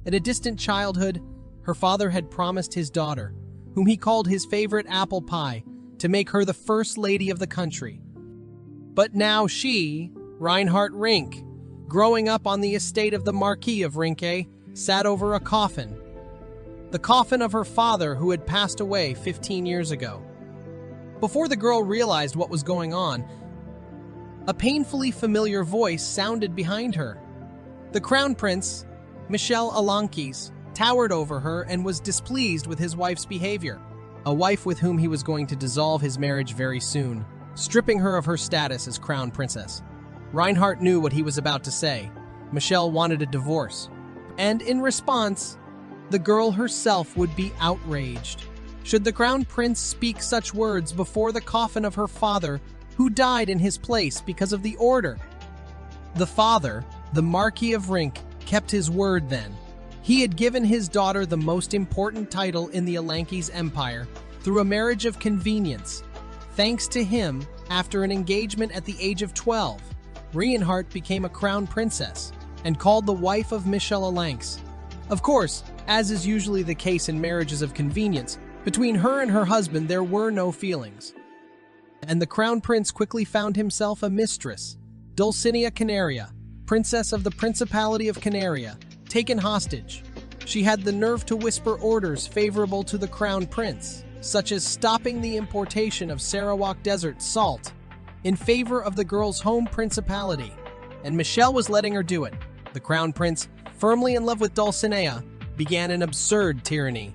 At a distant childhood, her father had promised his daughter, whom he called his favorite apple pie, to make her the first lady of the country. But now she, Reinhardt Rink, growing up on the estate of the Marquis of Rinke, sat over a coffin. The coffin of her father who had passed away 15 years ago. Before the girl realized what was going on, a painfully familiar voice sounded behind her. The Crown Prince, Michel Alankis, towered over her and was displeased with his wife's behavior, a wife with whom he was going to dissolve his marriage very soon, stripping her of her status as Crown Princess. Reinhardt knew what he was about to say. Michelle wanted a divorce, and in response, the girl herself would be outraged. Should the Crown Prince speak such words before the coffin of her father, who died in his place because of the order? The father, the Marquis of Rink, kept his word then. He had given his daughter the most important title in the Alankis Empire through a marriage of convenience. Thanks to him, after an engagement at the age of 12, Reinhardt became a crown princess and called the wife of Michel Alanks. Of course, as is usually the case in marriages of convenience, between her and her husband there were no feelings. And the crown prince quickly found himself a mistress, Dulcinea Canaria, princess of the Principality of Canaria, taken hostage. She had the nerve to whisper orders favorable to the crown prince, such as stopping the importation of Sarawak desert salt in favor of the girl's home principality, and Michelle was letting her do it. The crown prince, firmly in love with Dulcinea, began an absurd tyranny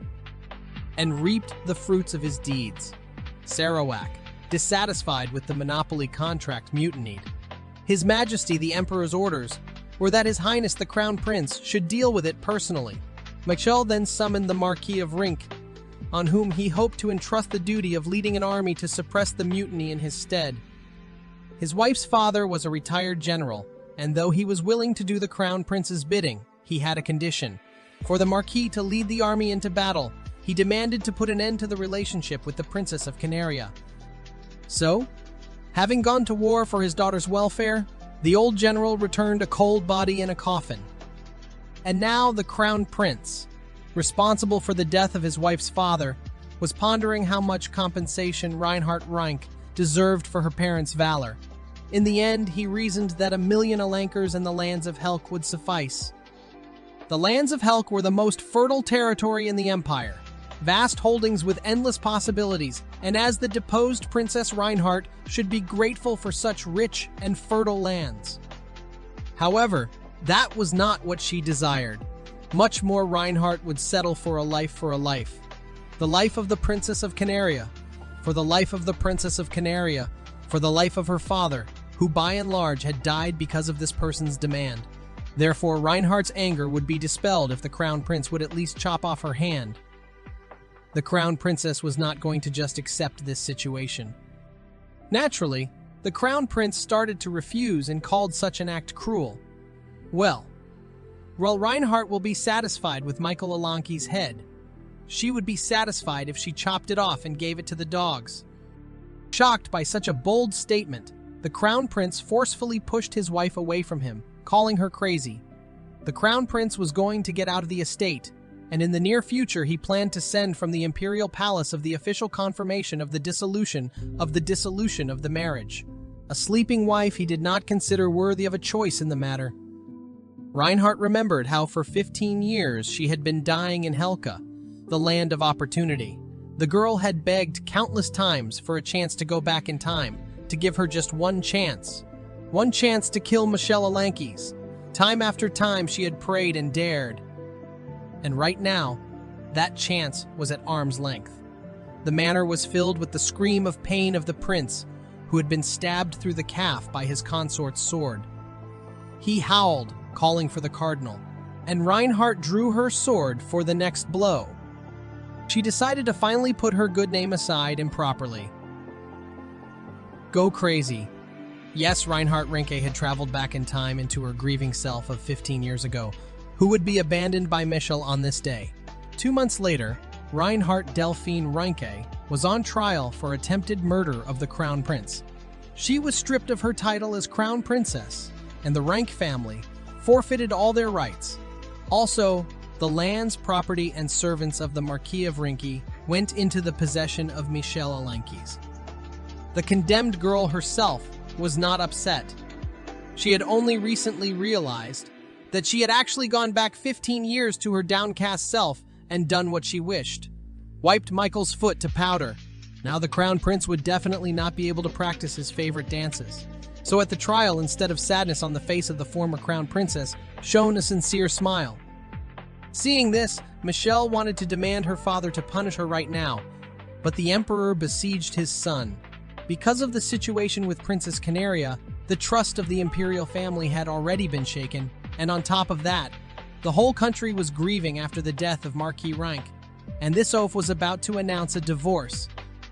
and reaped the fruits of his deeds. Sarawak, dissatisfied with the monopoly contract, mutinied. His Majesty the Emperor's orders were that His Highness the Crown Prince should deal with it personally. Michel then summoned the Marquis of Rink, on whom he hoped to entrust the duty of leading an army to suppress the mutiny in his stead. His wife's father was a retired general, and though he was willing to do the Crown Prince's bidding, he had a condition. For the Marquis to lead the army into battle, he demanded to put an end to the relationship with the Princess of Canaria. So, having gone to war for his daughter's welfare, the old general returned a cold body in a coffin. And now the Crown Prince, responsible for the death of his wife's father, was pondering how much compensation Reinhardt Rink deserved for her parents' valor. In the end, he reasoned that 1,000,000 Alankers in the lands of Helk would suffice. The lands of Helk were the most fertile territory in the empire, vast holdings with endless possibilities, and as the deposed Princess Reinhardt should be grateful for such rich and fertile lands. However, that was not what she desired. Much more, Reinhardt would settle for a life. The life of the Princess of Canaria, for the life of the Princess of Canaria, for the life of her father, who by and large had died because of this person's demand. Therefore, Reinhardt's anger would be dispelled if the Crown Prince would at least chop off her hand. The Crown Princess was not going to just accept this situation. Naturally, the Crown Prince started to refuse and called such an act cruel. Well, Reinhardt will be satisfied with Michael Alanki's head. She would be satisfied if she chopped it off and gave it to the dogs. Shocked by such a bold statement, the Crown Prince forcefully pushed his wife away from him, calling her crazy. The Crown Prince was going to get out of the estate, and in the near future he planned to send from the imperial palace of the official confirmation of the dissolution of the marriage. A sleeping wife he did not consider worthy of a choice in the matter. Reinhardt remembered how for 15 years she had been dying in Helka, the land of opportunity. The girl had begged countless times for a chance to go back in time, to give her just one chance to kill Michel Alankis. Time after time she had prayed and dared. And right now, that chance was at arm's length. The manor was filled with the scream of pain of the prince, who had been stabbed through the calf by his consort's sword. He howled, calling for the cardinal, and Reinhardt drew her sword for the next blow. She decided to finally put her good name aside improperly. Go crazy. Yes, Reinhardt Rinke had traveled back in time into her grieving self of 15 years ago, who would be abandoned by Michel on this day. 2 months later, Reinhardt Delphine Rinke was on trial for attempted murder of the Crown Prince. She was stripped of her title as Crown Princess, and the Rank family forfeited all their rights. Also, the lands, property, and servants of the Marquis of Rinky went into the possession of Michelle Alankes. The condemned girl herself was not upset. She had only recently realized that she had actually gone back 15 years to her downcast self and done what she wished. Wiped Michael's foot to powder. Now the crown prince would definitely not be able to practice his favorite dances. So at the trial, instead of sadness on the face of the former crown princess, shone a sincere smile. Seeing this, Michelle wanted to demand her father to punish her right now, but the emperor besieged his son. Because of the situation with Princess Canaria, the trust of the imperial family had already been shaken, and on top of that, the whole country was grieving after the death of Marquis Rank, and this oaf was about to announce a divorce.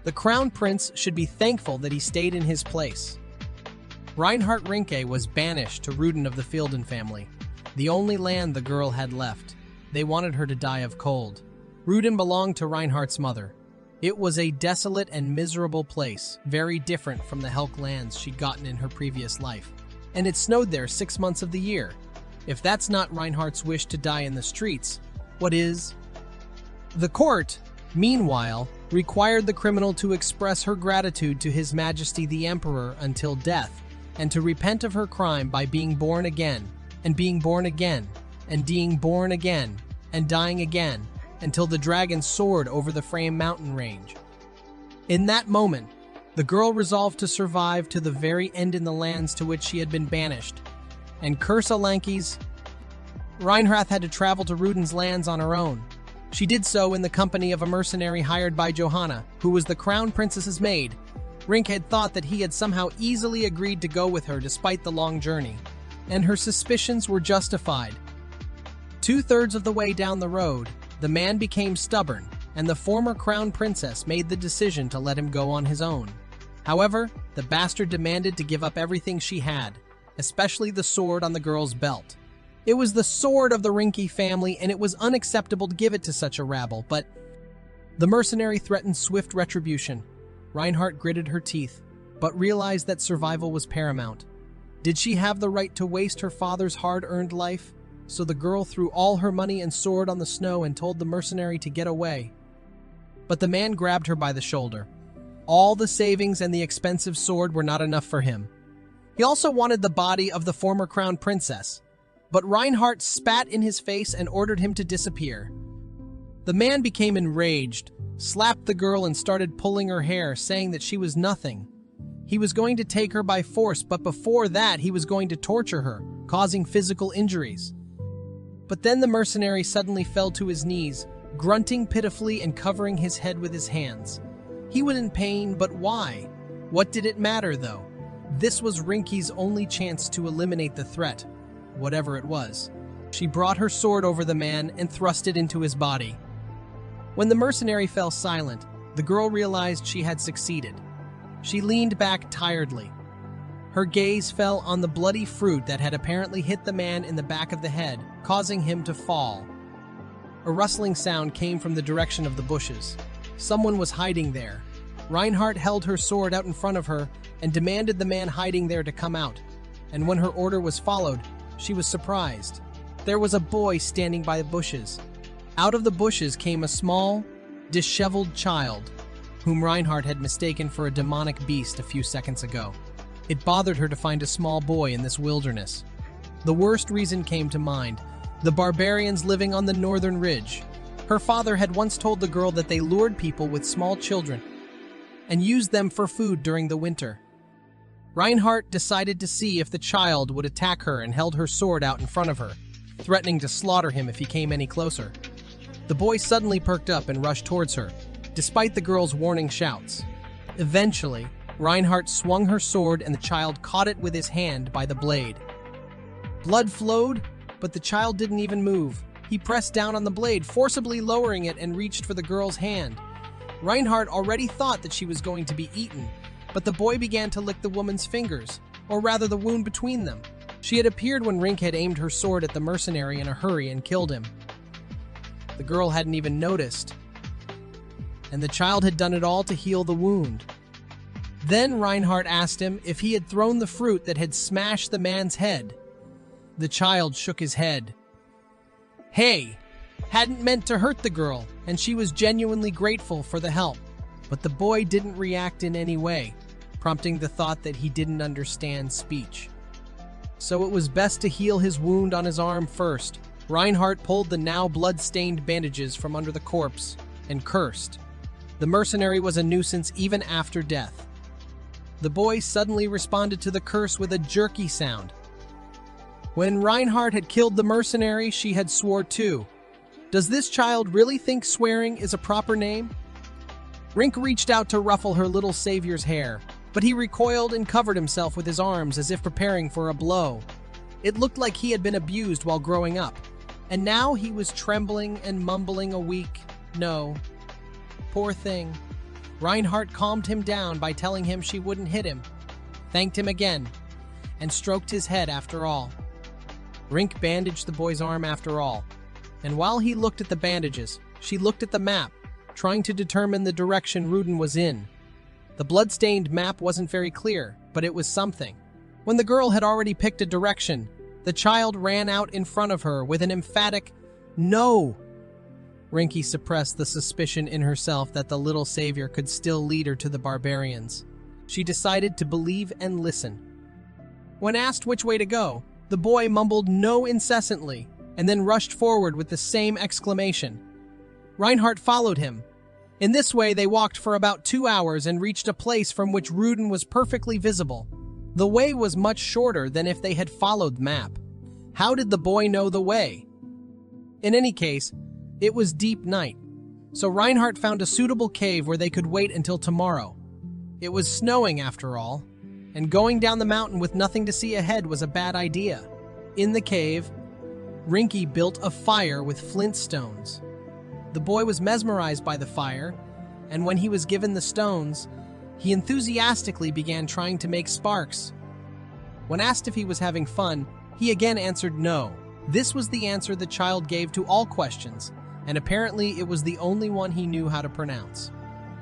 The crown prince should be thankful that he stayed in his place. Reinhardt Rinke was banished to Ruden of the Fielden family, the only land the girl had left. They wanted her to die of cold. Ruden belonged to Reinhardt's mother. It was a desolate and miserable place, very different from the Helk lands she'd gotten in her previous life. And it snowed there 6 months of the year. If that's not Reinhardt's wish to die in the streets, what is? The court, meanwhile, required the criminal to express her gratitude to His Majesty the Emperor until death, and to repent of her crime by being born again, and being born again, and being born again, and dying again, until the dragon soared over the Frame mountain range. In that moment, the girl resolved to survive to the very end in the lands to which she had been banished, and curse Alankes. Reinhardt had to travel to Ruden's lands on her own. She did so in the company of a mercenary hired by Johanna, who was the crown princess's maid. Rink had thought that he had somehow easily agreed to go with her despite the long journey, and her suspicions were justified. 2/3 of the way down the road, the man became stubborn, and the former crown princess made the decision to let him go on his own. However, the bastard demanded to give up everything she had, especially the sword on the girl's belt. It was the sword of the Rinky family, and it was unacceptable to give it to such a rabble, but the mercenary threatened swift retribution. Reinhardt gritted her teeth, but realized that survival was paramount. Did she have the right to waste her father's hard-earned life? So the girl threw all her money and sword on the snow and told the mercenary to get away. But the man grabbed her by the shoulder. All the savings and the expensive sword were not enough for him. He also wanted the body of the former crown princess, but Reinhardt spat in his face and ordered him to disappear. The man became enraged, slapped the girl and started pulling her hair, saying that she was nothing. He was going to take her by force, but before that he was going to torture her, causing physical injuries. But then the mercenary suddenly fell to his knees, grunting pitifully and covering his head with his hands. He was in pain, but why? What did it matter, though? This was Rinky's only chance to eliminate the threat, whatever it was. She brought her sword over the man and thrust it into his body. When the mercenary fell silent, the girl realized she had succeeded. She leaned back tiredly. Her gaze fell on the bloody fruit that had apparently hit the man in the back of the head, causing him to fall. A rustling sound came from the direction of the bushes. Someone was hiding there. Reinhardt held her sword out in front of her and demanded the man hiding there to come out. And when her order was followed, she was surprised. There was a boy standing by the bushes. Out of the bushes came a small, disheveled child, whom Reinhardt had mistaken for a demonic beast a few seconds ago. It bothered her to find a small boy in this wilderness. The worst reason came to mind: the barbarians living on the northern ridge. Her father had once told the girl that they lured people with small children and used them for food during the winter. Reinhardt decided to see if the child would attack her and held her sword out in front of her, threatening to slaughter him if he came any closer. The boy suddenly perked up and rushed towards her, despite the girl's warning shouts. Eventually, Reinhardt swung her sword and the child caught it with his hand by the blade. Blood flowed, but the child didn't even move. He pressed down on the blade, forcibly lowering it, and reached for the girl's hand. Reinhardt already thought that she was going to be eaten, but the boy began to lick the woman's fingers, or rather the wound between them. She had appeared when Rink had aimed her sword at the mercenary in a hurry and killed him. The girl hadn't even noticed, and the child had done it all to heal the wound. Then Reinhardt asked him if he had thrown the fruit that had smashed the man's head. The child shook his head. "Hey, hadn't meant to hurt the girl, and she was genuinely grateful for the help. But the boy didn't react in any way, prompting the thought that he didn't understand speech. So it was best to heal his wound on his arm first. Reinhardt pulled the now blood-stained bandages from under the corpse and cursed. The mercenary was a nuisance even after death. The boy suddenly responded to the curse with a jerky sound. When Reinhardt had killed the mercenary, she had swore too. Does this child really think swearing is a proper name? Rink reached out to ruffle her little savior's hair, but he recoiled and covered himself with his arms as if preparing for a blow. It looked like he had been abused while growing up, and now he was trembling and mumbling a weak no. Poor thing. Reinhardt calmed him down by telling him she wouldn't hit him, thanked him again, and stroked his head after all. Rink bandaged the boy's arm after all, and while he looked at the bandages, she looked at the map, trying to determine the direction Rudin was in. The blood-stained map wasn't very clear, but it was something. When the girl had already picked a direction, the child ran out in front of her with an emphatic no. Rinky suppressed the suspicion in herself that the little savior could still lead her to the barbarians. She decided to believe and listen. When asked which way to go, the boy mumbled no incessantly and then rushed forward with the same exclamation. Reinhardt followed him. In this way, they walked for about 2 hours and reached a place from which Rudin was perfectly visible. The way was much shorter than if they had followed the map. How did the boy know the way? In any case, it was deep night, so Reinhardt found a suitable cave where they could wait until tomorrow. It was snowing after all, and going down the mountain with nothing to see ahead was a bad idea. In the cave, Rinky built a fire with flint stones. The boy was mesmerized by the fire, and when he was given the stones, he enthusiastically began trying to make sparks. When asked if he was having fun, he again answered no. This was the answer the child gave to all questions, and apparently it was the only one he knew how to pronounce.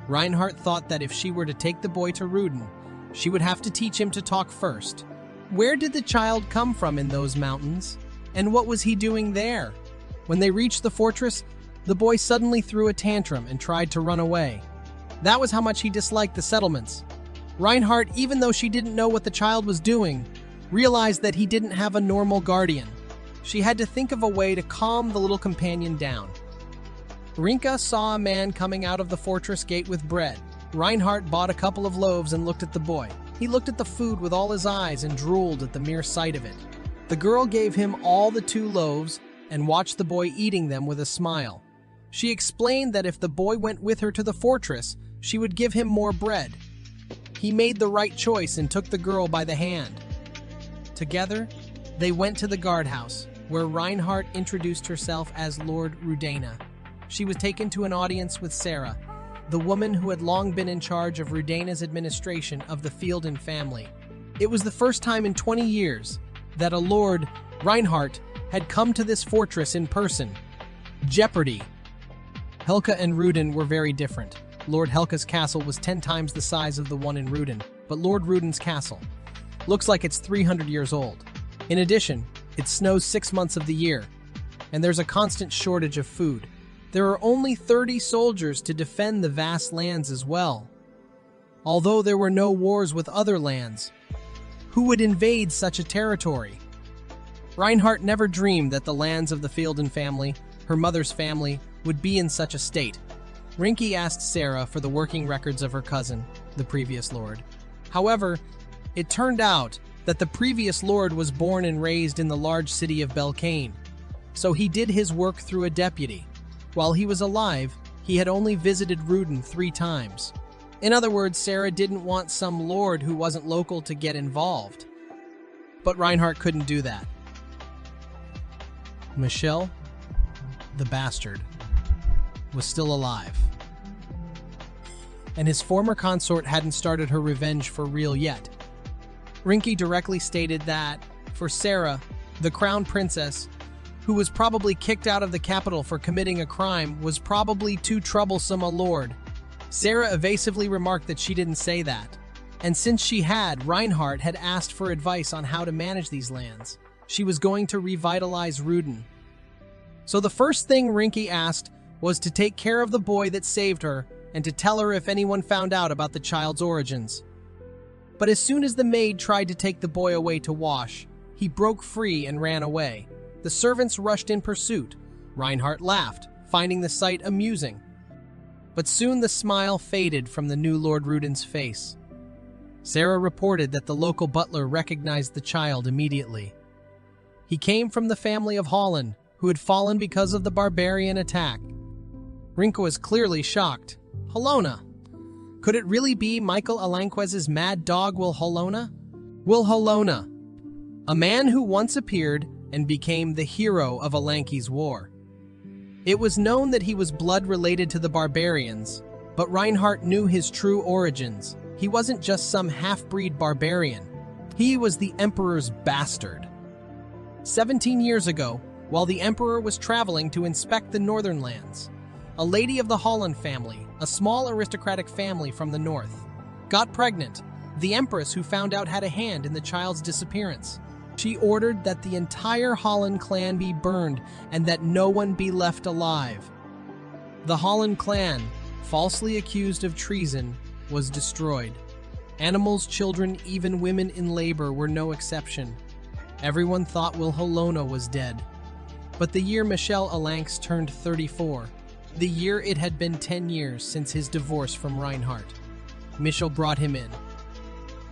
Reinhardt thought that if she were to take the boy to Rudin, she would have to teach him to talk first. Where did the child come from in those mountains? And what was he doing there? When they reached the fortress, the boy suddenly threw a tantrum and tried to run away. That was how much he disliked the settlements. Reinhardt, even though she didn't know what the child was doing, realized that he didn't have a normal guardian. She had to think of a way to calm the little companion down. Rinka saw a man coming out of the fortress gate with bread. Reinhardt bought a couple of loaves and looked at the boy. He looked at the food with all his eyes and drooled at the mere sight of it. The girl gave him all the 2 loaves and watched the boy eating them with a smile. She explained that if the boy went with her to the fortress, she would give him more bread. He made the right choice and took the girl by the hand. Together, they went to the guardhouse, where Reinhardt introduced herself as Lord Rudena. She was taken to an audience with Sarah, the woman who had long been in charge of Rudena's administration of the Fielden family. It was the first time in 20 years that a Lord, Reinhardt, had come to this fortress in person. Jeopardy! Helka and Rudin were very different. Lord Helka's castle was 10 times the size of the one in Rudin, but Lord Rudin's castle looks like it's 300 years old. In addition, it snows 6 months of the year, and there's a constant shortage of food. There are only 30 soldiers to defend the vast lands as well. Although there were no wars with other lands, who would invade such a territory? Reinhardt never dreamed that the lands of the Fielden family, her mother's family, would be in such a state. Rinky asked Sarah for the working records of her cousin, the previous lord. However, it turned out that the previous lord was born and raised in the large city of Belkane, so he did his work through a deputy. While he was alive, he had only visited Rudin 3 times. In other words, Sarah didn't want some lord who wasn't local to get involved. But Reinhardt couldn't do that. Michelle, the bastard, was still alive. And his former consort hadn't started her revenge for real yet. Rinky directly stated that, for Sarah, the crown princess, who was probably kicked out of the capital for committing a crime, was probably too troublesome a lord. Sarah evasively remarked that she didn't say that. And since she had, Reinhardt had asked for advice on how to manage these lands. She was going to revitalize Rudin. So the first thing Rinky asked was to take care of the boy that saved her and to tell her if anyone found out about the child's origins. But as soon as the maid tried to take the boy away to wash, he broke free and ran away. The servants rushed in pursuit. Reinhardt laughed, finding the sight amusing. But soon the smile faded from the new Lord Ruden's face. Sarah reported that the local butler recognized the child immediately. He came from the family of Holland, who had fallen because of the barbarian attack. Rinko was clearly shocked. Helona. Could it really be Michael Alanquez's mad dog Wilhelona? Wilhelona, a man who once appeared and became the hero of Alanki's war. It was known that he was blood related to the barbarians, but Reinhardt knew his true origins. He wasn't just some half-breed barbarian. He was the Emperor's bastard. 17 years ago, while the Emperor was traveling to inspect the northern lands, a lady of the Holland family, a small aristocratic family from the north, got pregnant. The Empress, who found out, had a hand in the child's disappearance. She ordered that the entire Holland clan be burned and that no one be left alive. The Holland clan, falsely accused of treason, was destroyed. Animals, children, even women in labor were no exception. Everyone thought Wilhelona was dead. But the year Michel Alanx turned 34, the year it had been 10 years since his divorce from Reinhardt, Michel brought him in.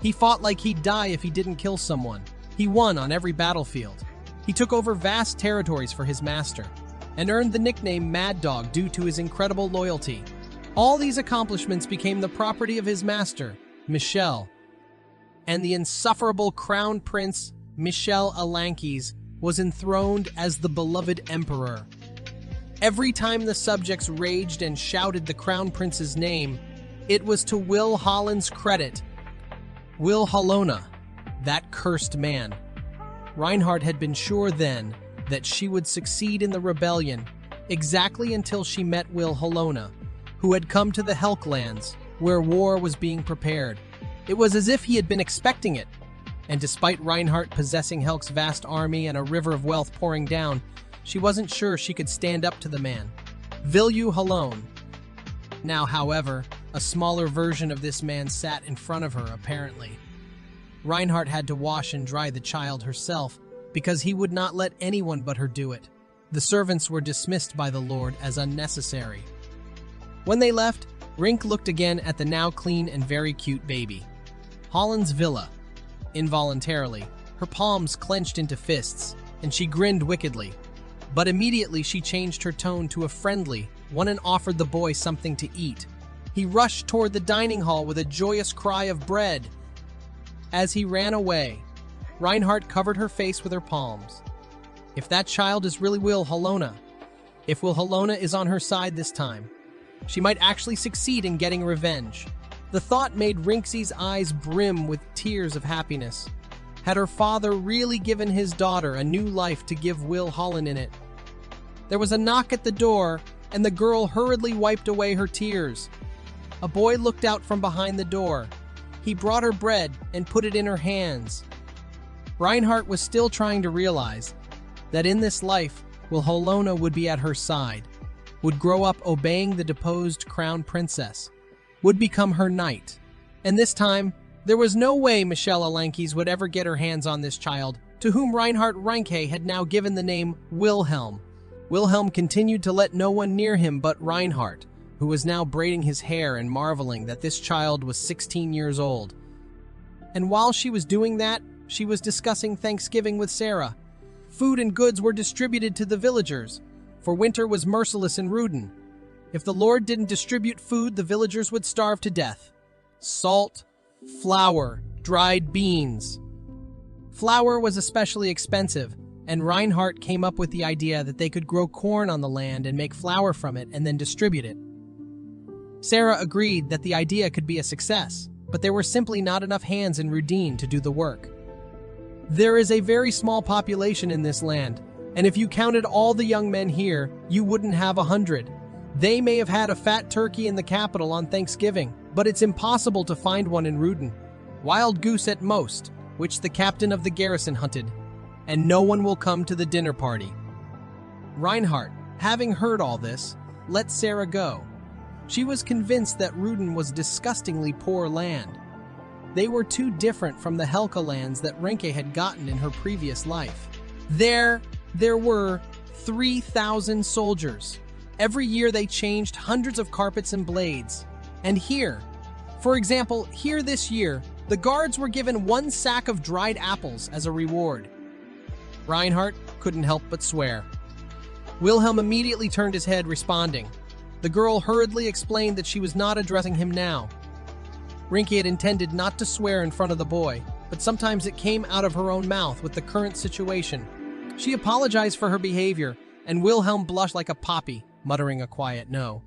He fought like he'd die if he didn't kill someone. He won on every battlefield. He took over vast territories for his master and earned the nickname Mad Dog due to his incredible loyalty. All these accomplishments became the property of his master, Michel. And the insufferable crown prince, Michel Alanquez, was enthroned as the beloved emperor. Every time the subjects raged and shouted the crown prince's name, it was to Will Holland's credit. Wilhelona, that cursed man. Reinhardt had been sure then that she would succeed in the rebellion, exactly until she met Wilhelona, who had come to the Helklands, where war was being prepared. It was as if he had been expecting it, and despite Reinhardt possessing Helk's vast army and a river of wealth pouring down, she wasn't sure she could stand up to the man. Vilju Halone. Now, however, a smaller version of this man sat in front of her, apparently. Reinhardt had to wash and dry the child herself, because he would not let anyone but her do it. The servants were dismissed by the Lord as unnecessary. When they left, Rink looked again at the now clean and very cute baby. Holland's villa. Involuntarily, her palms clenched into fists, and she grinned wickedly. But immediately she changed her tone to a friendly one and offered the boy something to eat. He rushed toward the dining hall with a joyous cry of bread. As he ran away, Reinhardt covered her face with her palms. If that child is really Wilhelona, if Wilhelona is on her side this time, she might actually succeed in getting revenge. The thought made Rinxie's eyes brim with tears of happiness. Had her father really given his daughter a new life to give Will Holland in it? There was a knock at the door, and the girl hurriedly wiped away her tears. A boy looked out from behind the door. He brought her bread and put it in her hands. Reinhardt was still trying to realize that in this life, Wilhelona would be at her side, would grow up obeying the deposed crown princess, would become her knight. And this time, there was no way Michelle Alanquez would ever get her hands on this child, to whom Reinhardt Reinke had now given the name Wilhelm. Wilhelm continued to let no one near him but Reinhardt, who was now braiding his hair and marveling that this child was 16 years old. And while she was doing that, she was discussing Thanksgiving with Sarah. Food and goods were distributed to the villagers, for winter was merciless in Ruden. If the Lord didn't distribute food, the villagers would starve to death. Salt, flour, dried beans. Flour was especially expensive, and Reinhardt came up with the idea that they could grow corn on the land and make flour from it and then distribute it. Sarah agreed that the idea could be a success, but there were simply not enough hands in Rudine to do the work. There is a very small population in this land, and if you counted all the young men here, you wouldn't have 100. They may have had a fat turkey in the capital on Thanksgiving, but it's impossible to find one in Ruden. Wild goose at most, which the captain of the garrison hunted, and no one will come to the dinner party. Reinhardt, having heard all this, let Sarah go. She was convinced that Ruden was disgustingly poor land. They were too different from the Helka lands that Renke had gotten in her previous life. There were 3,000 soldiers. Every year they changed hundreds of carpets and blades. And here, for example, here this year, the guards were given 1 sack of dried apples as a reward. Reinhardt couldn't help but swear. Wilhelm immediately turned his head, responding. The girl hurriedly explained that she was not addressing him now. Rinke had intended not to swear in front of the boy, but sometimes it came out of her own mouth with the current situation. She apologized for her behavior, and Wilhelm blushed like a poppy, muttering a quiet no.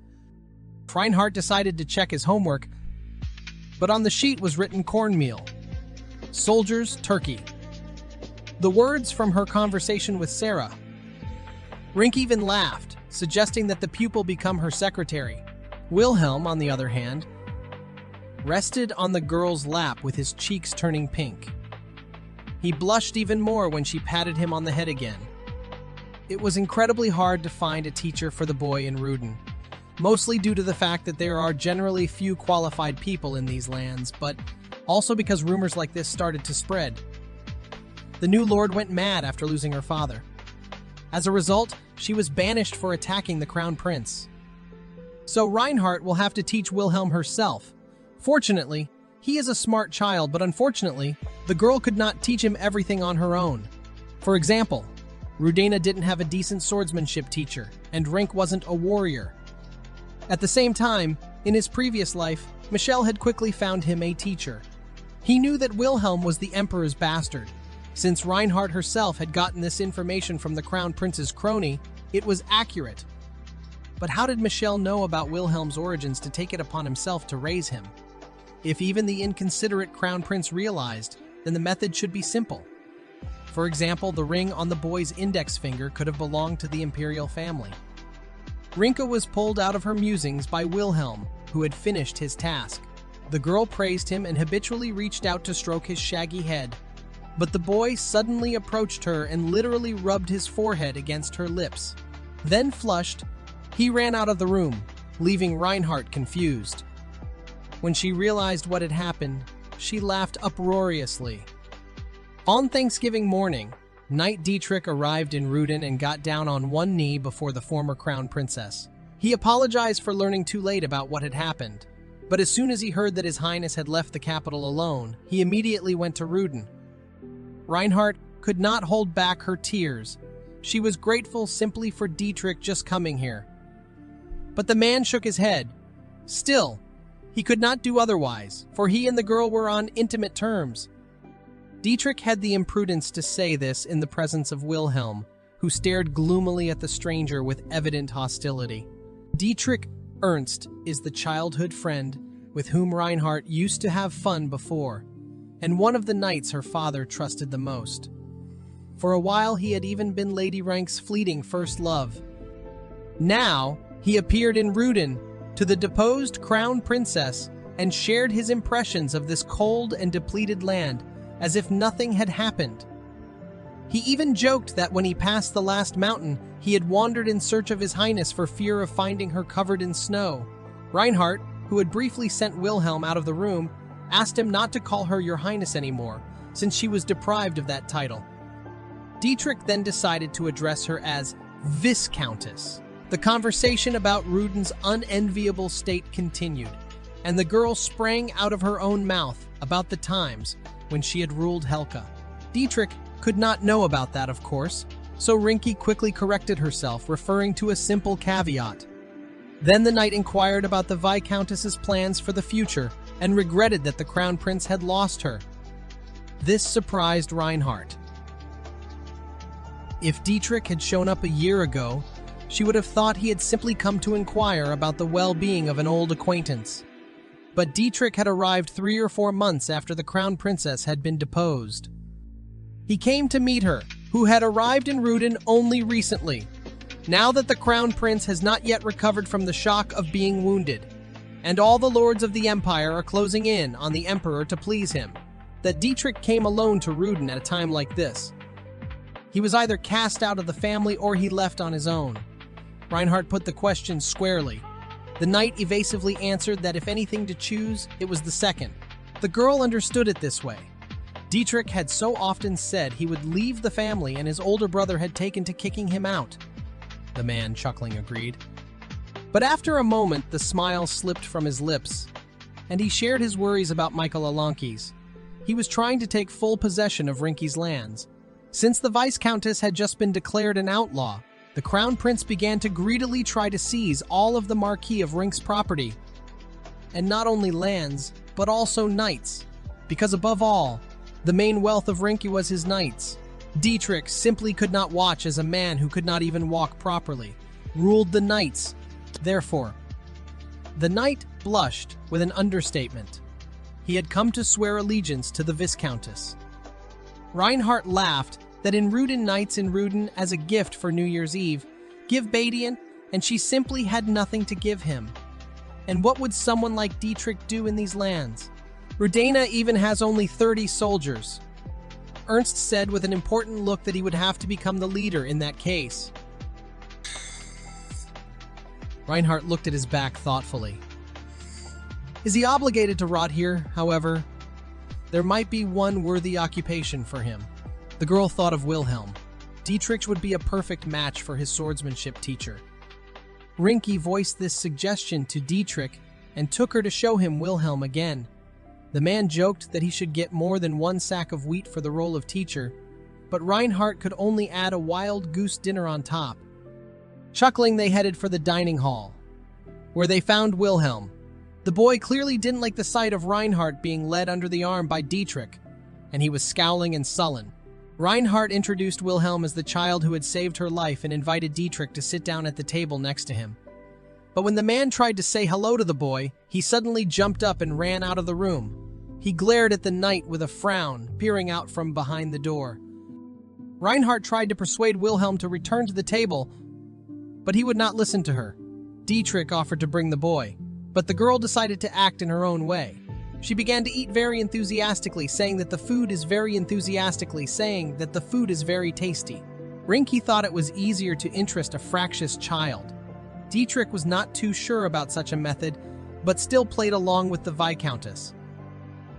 Reinhardt decided to check his homework, but on the sheet was written cornmeal. Soldiers, turkey. The words from her conversation with Sarah. Rinke even laughed, suggesting that the pupil become her secretary. Wilhelm, on the other hand, rested on the girl's lap with his cheeks turning pink. He blushed even more when she patted him on the head again. It was incredibly hard to find a teacher for the boy in Ruden, mostly due to the fact that there are generally few qualified people in these lands, but also because rumors like this started to spread. The new lord went mad after losing her father. As a result, she was banished for attacking the crown prince. So Reinhardt will have to teach Wilhelm herself. Fortunately, he is a smart child, but unfortunately, the girl could not teach him everything on her own. For example, Rudena didn't have a decent swordsmanship teacher, and Rink wasn't a warrior. At the same time, in his previous life, Michel had quickly found him a teacher. He knew that Wilhelm was the emperor's bastard. Since Reinhardt herself had gotten this information from the crown prince's crony, it was accurate. But how did Michel know about Wilhelm's origins to take it upon himself to raise him? If even the inconsiderate crown prince realized, then the method should be simple. For example, the ring on the boy's index finger could have belonged to the imperial family. Rinka was pulled out of her musings by Wilhelm, who had finished his task. The girl praised him and habitually reached out to stroke his shaggy head. But the boy suddenly approached her and literally rubbed his forehead against her lips. Then flushed, he ran out of the room, leaving Reinhardt confused. When she realized what had happened, she laughed uproariously. On Thanksgiving morning, Knight Dietrich arrived in Ruden and got down on one knee before the former crown princess. He apologized for learning too late about what had happened, but as soon as he heard that His Highness had left the capital alone, he immediately went to Ruden. Reinhardt could not hold back her tears. She was grateful simply for Dietrich just coming here. But the man shook his head. Still, he could not do otherwise, for he and the girl were on intimate terms. Dietrich had the imprudence to say this in the presence of Wilhelm, who stared gloomily at the stranger with evident hostility. Dietrich Ernst is the childhood friend with whom Reinhardt used to have fun before, and one of the knights her father trusted the most. For a while he had even been Lady Rank's fleeting first love. Now, he appeared in Ruden to the deposed crown princess and shared his impressions of this cold and depleted land as if nothing had happened. He even joked that when he passed the last mountain, he had wandered in search of His Highness for fear of finding her covered in snow. Reinhardt, who had briefly sent Wilhelm out of the room, asked him not to call her Your Highness anymore, since she was deprived of that title. Dietrich then decided to address her as Viscountess. The conversation about Ruden's unenviable state continued, and the girl sprang out of her own mouth about the times when she had ruled Helka. Dietrich could not know about that, of course, so Rinke quickly corrected herself, referring to a simple caveat. Then the knight inquired about the Viscountess's plans for the future and regretted that the crown prince had lost her. This surprised Reinhardt. If Dietrich had shown up a year ago, she would have thought he had simply come to inquire about the well-being of an old acquaintance. But Dietrich had arrived 3 or 4 months after the crown princess had been deposed. He came to meet her, who had arrived in Ruden only recently, now that the crown prince has not yet recovered from the shock of being wounded, and all the lords of the empire are closing in on the emperor to please him. That Dietrich came alone to Ruden at a time like this. He was either cast out of the family or he left on his own. Reinhardt put the question squarely. The knight evasively answered that if anything to choose, it was the second. The girl understood it this way. Dietrich had so often said he would leave the family and his older brother had taken to kicking him out. The man, chuckling, agreed. But after a moment, the smile slipped from his lips, and he shared his worries about Michael Alankes. He was trying to take full possession of Rinky's lands. Since the Viscountess had just been declared an outlaw, the Crown Prince began to greedily try to seize all of the Marquis of Rink's property. And not only lands, but also knights. Because above all, the main wealth of Rinky was his knights. Dietrich simply could not watch as a man who could not even walk properly ruled the knights. Therefore, the knight blushed with an understatement. He had come to swear allegiance to the Viscountess. Reinhardt laughed that in Ruden Knights in Ruden as a gift for New Year's Eve, give Badian, and she simply had nothing to give him. And what would someone like Dietrich do in these lands? Rudena even has only 30 soldiers. Ernst said with an important look that he would have to become the leader in that case. Reinhardt looked at his back thoughtfully. Is he obligated to rot here, however? There might be one worthy occupation for him. The girl thought of Wilhelm. Dietrich would be a perfect match for his swordsmanship teacher. Rinky voiced this suggestion to Dietrich and took her to show him Wilhelm again. The man joked that he should get more than 1 sack of wheat for the role of teacher, but Reinhardt could only add a wild goose dinner on top. Chuckling, they headed for the dining hall, where they found Wilhelm. The boy clearly didn't like the sight of Reinhardt being led under the arm by Dietrich, and he was scowling and sullen. Reinhardt introduced Wilhelm as the child who had saved her life and invited Dietrich to sit down at the table next to him. But when the man tried to say hello to the boy, he suddenly jumped up and ran out of the room. He glared at the knight with a frown, peering out from behind the door. Reinhardt tried to persuade Wilhelm to return to the table, but he would not listen to her. Dietrich offered to bring the boy, but the girl decided to act in her own way. She began to eat very enthusiastically, saying that the food is very tasty. Rinky thought it was easier to interest a fractious child. Dietrich was not too sure about such a method, but still played along with the Viscountess.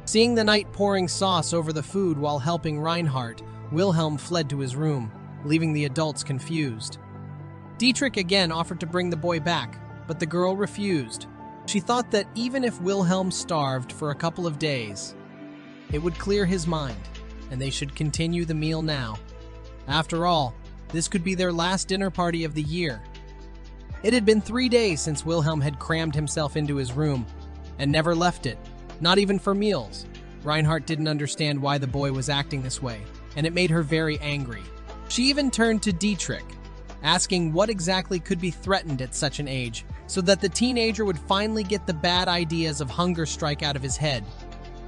Seeing the knight pouring sauce over the food while helping Reinhardt, Wilhelm fled to his room, leaving the adults confused. Dietrich again offered to bring the boy back, but the girl refused. She thought that even if Wilhelm starved for a couple of days, it would clear his mind, and they should continue the meal now. After all, this could be their last dinner party of the year. It had been 3 days since Wilhelm had crammed himself into his room and never left it, not even for meals. Reinhardt didn't understand why the boy was acting this way, and it made her very angry. She even turned to Dietrich, asking what exactly could be threatened at such an age, so that the teenager would finally get the bad ideas of hunger strike out of his head.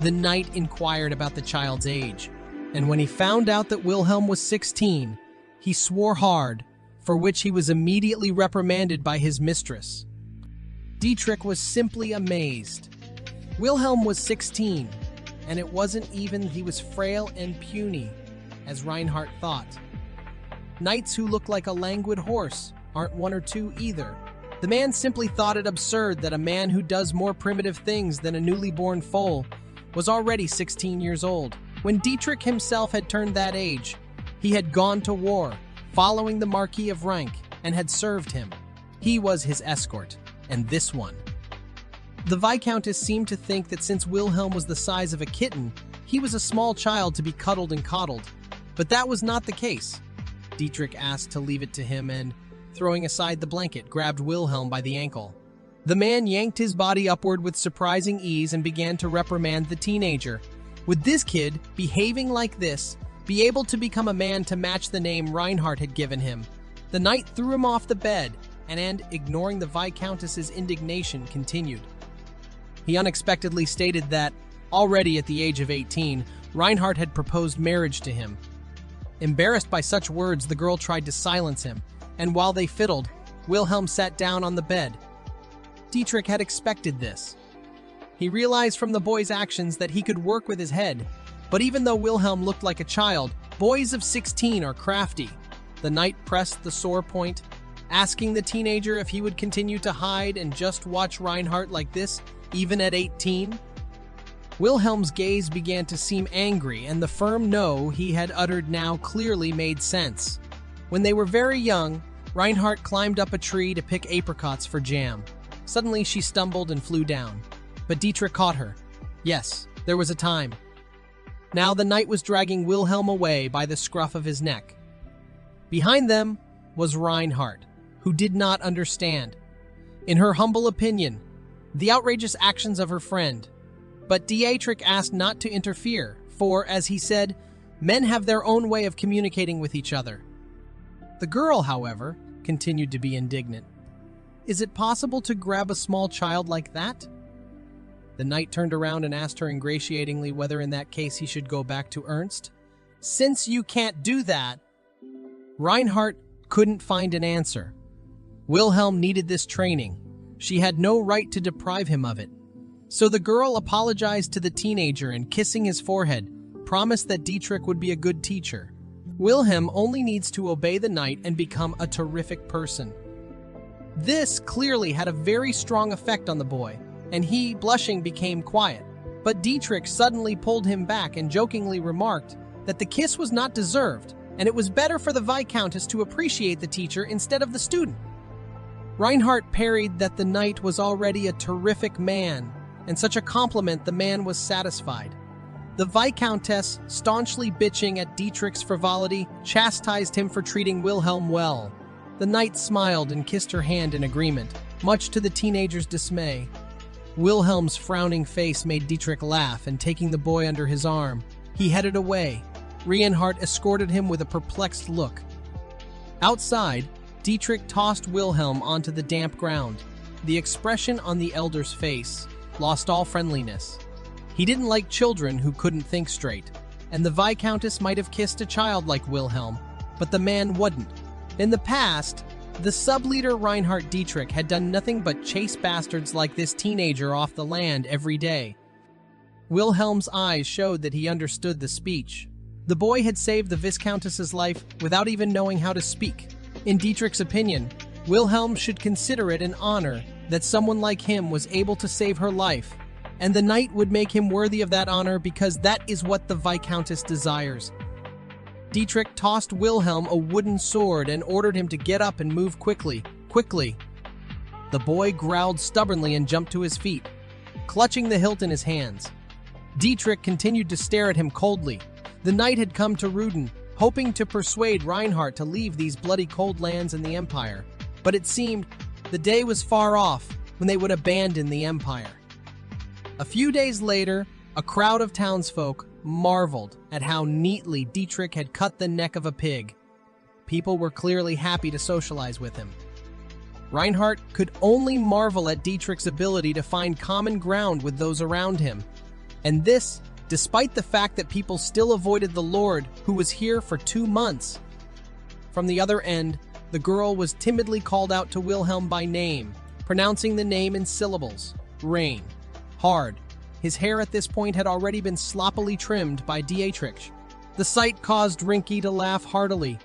The knight inquired about the child's age, and when he found out that Wilhelm was 16, he swore hard, for which he was immediately reprimanded by his mistress. Dietrich was simply amazed. Wilhelm was 16, and it wasn't even he was frail and puny, as Reinhardt thought. Knights who look like a languid horse aren't 1 or 2 either. The man simply thought it absurd that a man who does more primitive things than a newly born foal was already 16 years old. When Dietrich himself had turned that age, he had gone to war, following the Marquis of Rank, and had served him. He was his escort, and this one. The Viscountess seemed to think that since Wilhelm was the size of a kitten, he was a small child to be cuddled and coddled. But that was not the case. Dietrich asked to leave it to him and, throwing aside the blanket, grabbed Wilhelm by the ankle. The man yanked his body upward with surprising ease and began to reprimand the teenager. Would this kid, behaving like this, be able to become a man to match the name Reinhardt had given him? The knight threw him off the bed and, ignoring the Viscountess's indignation, continued. He unexpectedly stated that, already at the age of 18, Reinhardt had proposed marriage to him. Embarrassed by such words, the girl tried to silence him, and while they fiddled, Wilhelm sat down on the bed. Dietrich had expected this. He realized from the boy's actions that he could work with his head, but even though Wilhelm looked like a child, Boys of 16 are crafty. The knight pressed the sore point, asking the teenager if he would continue to hide and just watch Reinhardt like this, even at 18. Wilhelm's gaze began to seem angry, and the firm no he had uttered now clearly made sense. When they were very young, Reinhardt climbed up a tree to pick apricots for jam. Suddenly she stumbled and flew down, but Dietrich caught her. Yes, there was a time. Now the knight was dragging Wilhelm away by the scruff of his neck. Behind them was Reinhardt, who did not understand. In her humble opinion, the outrageous actions of her friend. But Dietrich asked not to interfere, for, as he said, men have their own way of communicating with each other. The girl, however, continued to be indignant. Is it possible to grab a small child like that? The knight turned around and asked her ingratiatingly whether in that case he should go back to Ernst. Since you can't do that, Reinhardt couldn't find an answer. Wilhelm needed this training. She had no right to deprive him of it. So the girl apologized to the teenager and, kissing his forehead, promised that Dietrich would be a good teacher. Wilhelm only needs to obey the knight and become a terrific person. This clearly had a very strong effect on the boy, and he, blushing, became quiet. But Dietrich suddenly pulled him back and jokingly remarked that the kiss was not deserved, and it was better for the Viscountess to appreciate the teacher instead of the student. Reinhardt parried that the knight was already a terrific man, and such a compliment the man was satisfied. The Viscountess, staunchly bitching at Dietrich's frivolity, chastised him for treating Wilhelm well. The knight smiled and kissed her hand in agreement, much to the teenager's dismay. Wilhelm's frowning face made Dietrich laugh, and taking the boy under his arm, he headed away. Reinhardt escorted him with a perplexed look. Outside, Dietrich tossed Wilhelm onto the damp ground. The expression on the elder's face lost all friendliness. He didn't like children who couldn't think straight, and the Viscountess might have kissed a child like Wilhelm, but the man wouldn't. In the past, the sub-leader Reinhardt Dietrich had done nothing but chase bastards like this teenager off the land every day. Wilhelm's eyes showed that he understood the speech. The boy had saved the Viscountess's life without even knowing how to speak. In Dietrich's opinion, Wilhelm should consider it an honor that someone like him was able to save her life, and the knight would make him worthy of that honor because that is what the Viscountess desires. Dietrich tossed Wilhelm a wooden sword and ordered him to get up and move quickly. Quickly! The boy growled stubbornly and jumped to his feet, clutching the hilt in his hands. Dietrich continued to stare at him coldly. The knight had come to Ruden, hoping to persuade Reinhardt to leave these bloody cold lands in the Empire. But it seemed the day was far off when they would abandon the Empire. A few days later, a crowd of townsfolk marveled at how neatly Dietrich had cut the neck of a pig. People were clearly happy to socialize with him. Reinhardt could only marvel at Dietrich's ability to find common ground with those around him, and this despite the fact that people still avoided the Lord, who was here for 2 months. From the other end, the girl was timidly called out to Wilhelm by name, pronouncing the name in syllables. Rain. Hard. His hair at this point had already been sloppily trimmed by Dietrich. The sight caused Rinky to laugh heartily,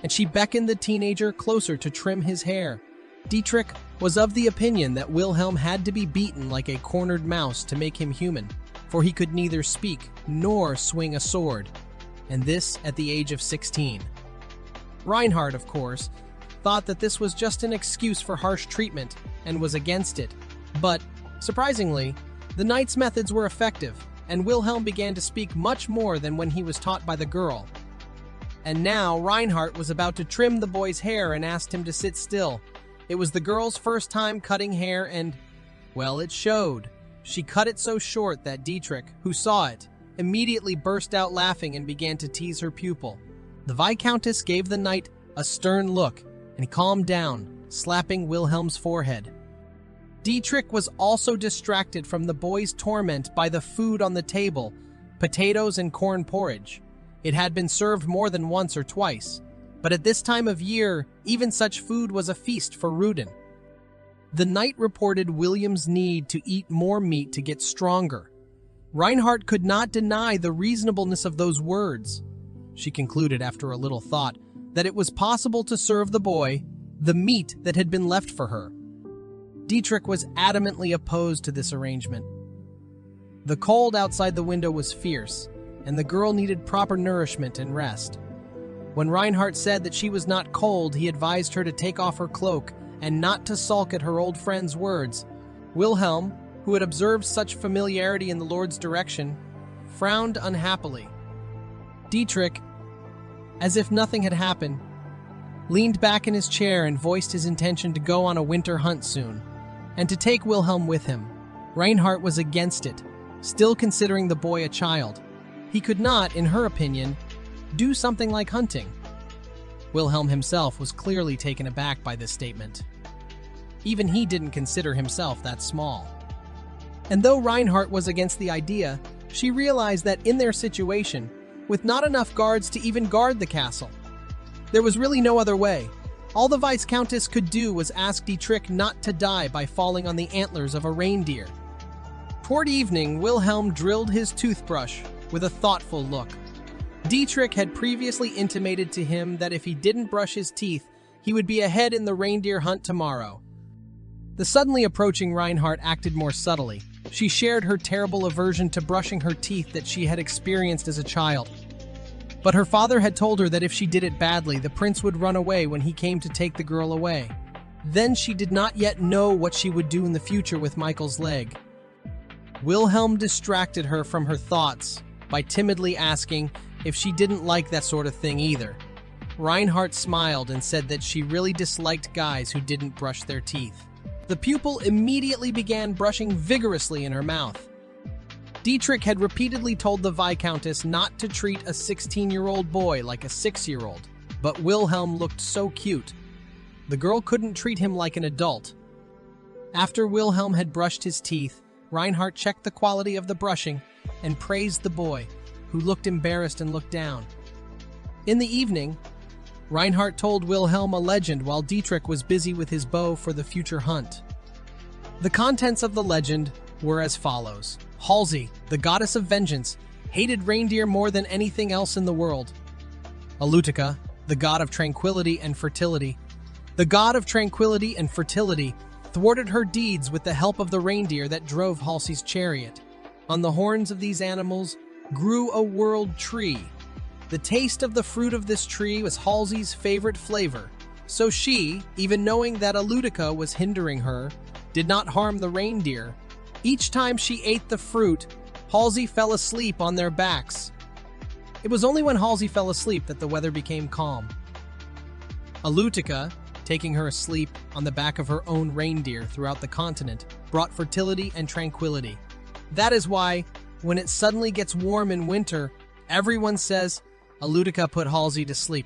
and she beckoned the teenager closer to trim his hair. Dietrich was of the opinion that Wilhelm had to be beaten like a cornered mouse to make him human, for he could neither speak nor swing a sword, and this at the age of 16. Reinhardt, of course, thought that this was just an excuse for harsh treatment and was against it. But, surprisingly, the knight's methods were effective, and Wilhelm began to speak much more than when he was taught by the girl. And now Reinhardt was about to trim the boy's hair and asked him to sit still. It was the girl's first time cutting hair and, well, it showed. She cut it so short that Dietrich, who saw it, immediately burst out laughing and began to tease her pupil. The Viscountess gave the knight a stern look, and he calmed down, slapping Wilhelm's forehead. Dietrich was also distracted from the boy's torment by the food on the table, potatoes and corn porridge. It had been served more than once or twice, but at this time of year, even such food was a feast for Ruden. The knight reported William's need to eat more meat to get stronger. Reinhardt could not deny the reasonableness of those words. She concluded after a little thought that it was possible to serve the boy the meat that had been left for her. Dietrich was adamantly opposed to this arrangement. The cold outside the window was fierce, and the girl needed proper nourishment and rest. When Reinhardt said that she was not cold, he advised her to take off her cloak and not to sulk at her old friend's words. Wilhelm, who had observed such familiarity in the Lord's direction, frowned unhappily. Dietrich, as if nothing had happened, leaned back in his chair and voiced his intention to go on a winter hunt soon, and to take Wilhelm with him. Reinhardt was against it, still considering the boy a child. He could not, in her opinion, do something like hunting. Wilhelm himself was clearly taken aback by this statement. Even he didn't consider himself that small. And though Reinhardt was against the idea, she realized that in their situation, with not enough guards to even guard the castle, there was really no other way. All the Viscountess could do was ask Dietrich not to die by falling on the antlers of a reindeer. Toward evening, Wilhelm drilled his toothbrush with a thoughtful look. Dietrich had previously intimated to him that if he didn't brush his teeth, he would be ahead in the reindeer hunt tomorrow. The suddenly approaching Reinhardt acted more subtly. She shared her terrible aversion to brushing her teeth that she had experienced as a child. But her father had told her that if she did it badly, the prince would run away when he came to take the girl away. Then she did not yet know what she would do in the future with Michael's leg. Wilhelm distracted her from her thoughts by timidly asking if she didn't like that sort of thing either. Reinhardt smiled and said that she really disliked guys who didn't brush their teeth. The pupil immediately began brushing vigorously in her mouth. Dietrich had repeatedly told the Viscountess not to treat a 16-year-old boy like a 6-year-old, but Wilhelm looked so cute. The girl couldn't treat him like an adult. After Wilhelm had brushed his teeth, Reinhardt checked the quality of the brushing and praised the boy, who looked embarrassed and looked down. In the evening, Reinhardt told Wilhelm a legend while Dietrich was busy with his bow for the future hunt. The contents of the legend were as follows. Halsey, the goddess of vengeance, hated reindeer more than anything else in the world. Alutica, the god of tranquility and fertility. The god of tranquility and fertility thwarted her deeds with the help of the reindeer that drove Halsey's chariot. On the horns of these animals grew a world tree. The taste of the fruit of this tree was Halsey's favorite flavor, so she, even knowing that Alutica was hindering her, did not harm the reindeer. Each time she ate the fruit, Halsey fell asleep on their backs. It was only when Halsey fell asleep that the weather became calm. Alutica, taking her asleep on the back of her own reindeer throughout the continent, brought fertility and tranquility. That is why, when it suddenly gets warm in winter, everyone says Alutica put Halsey to sleep.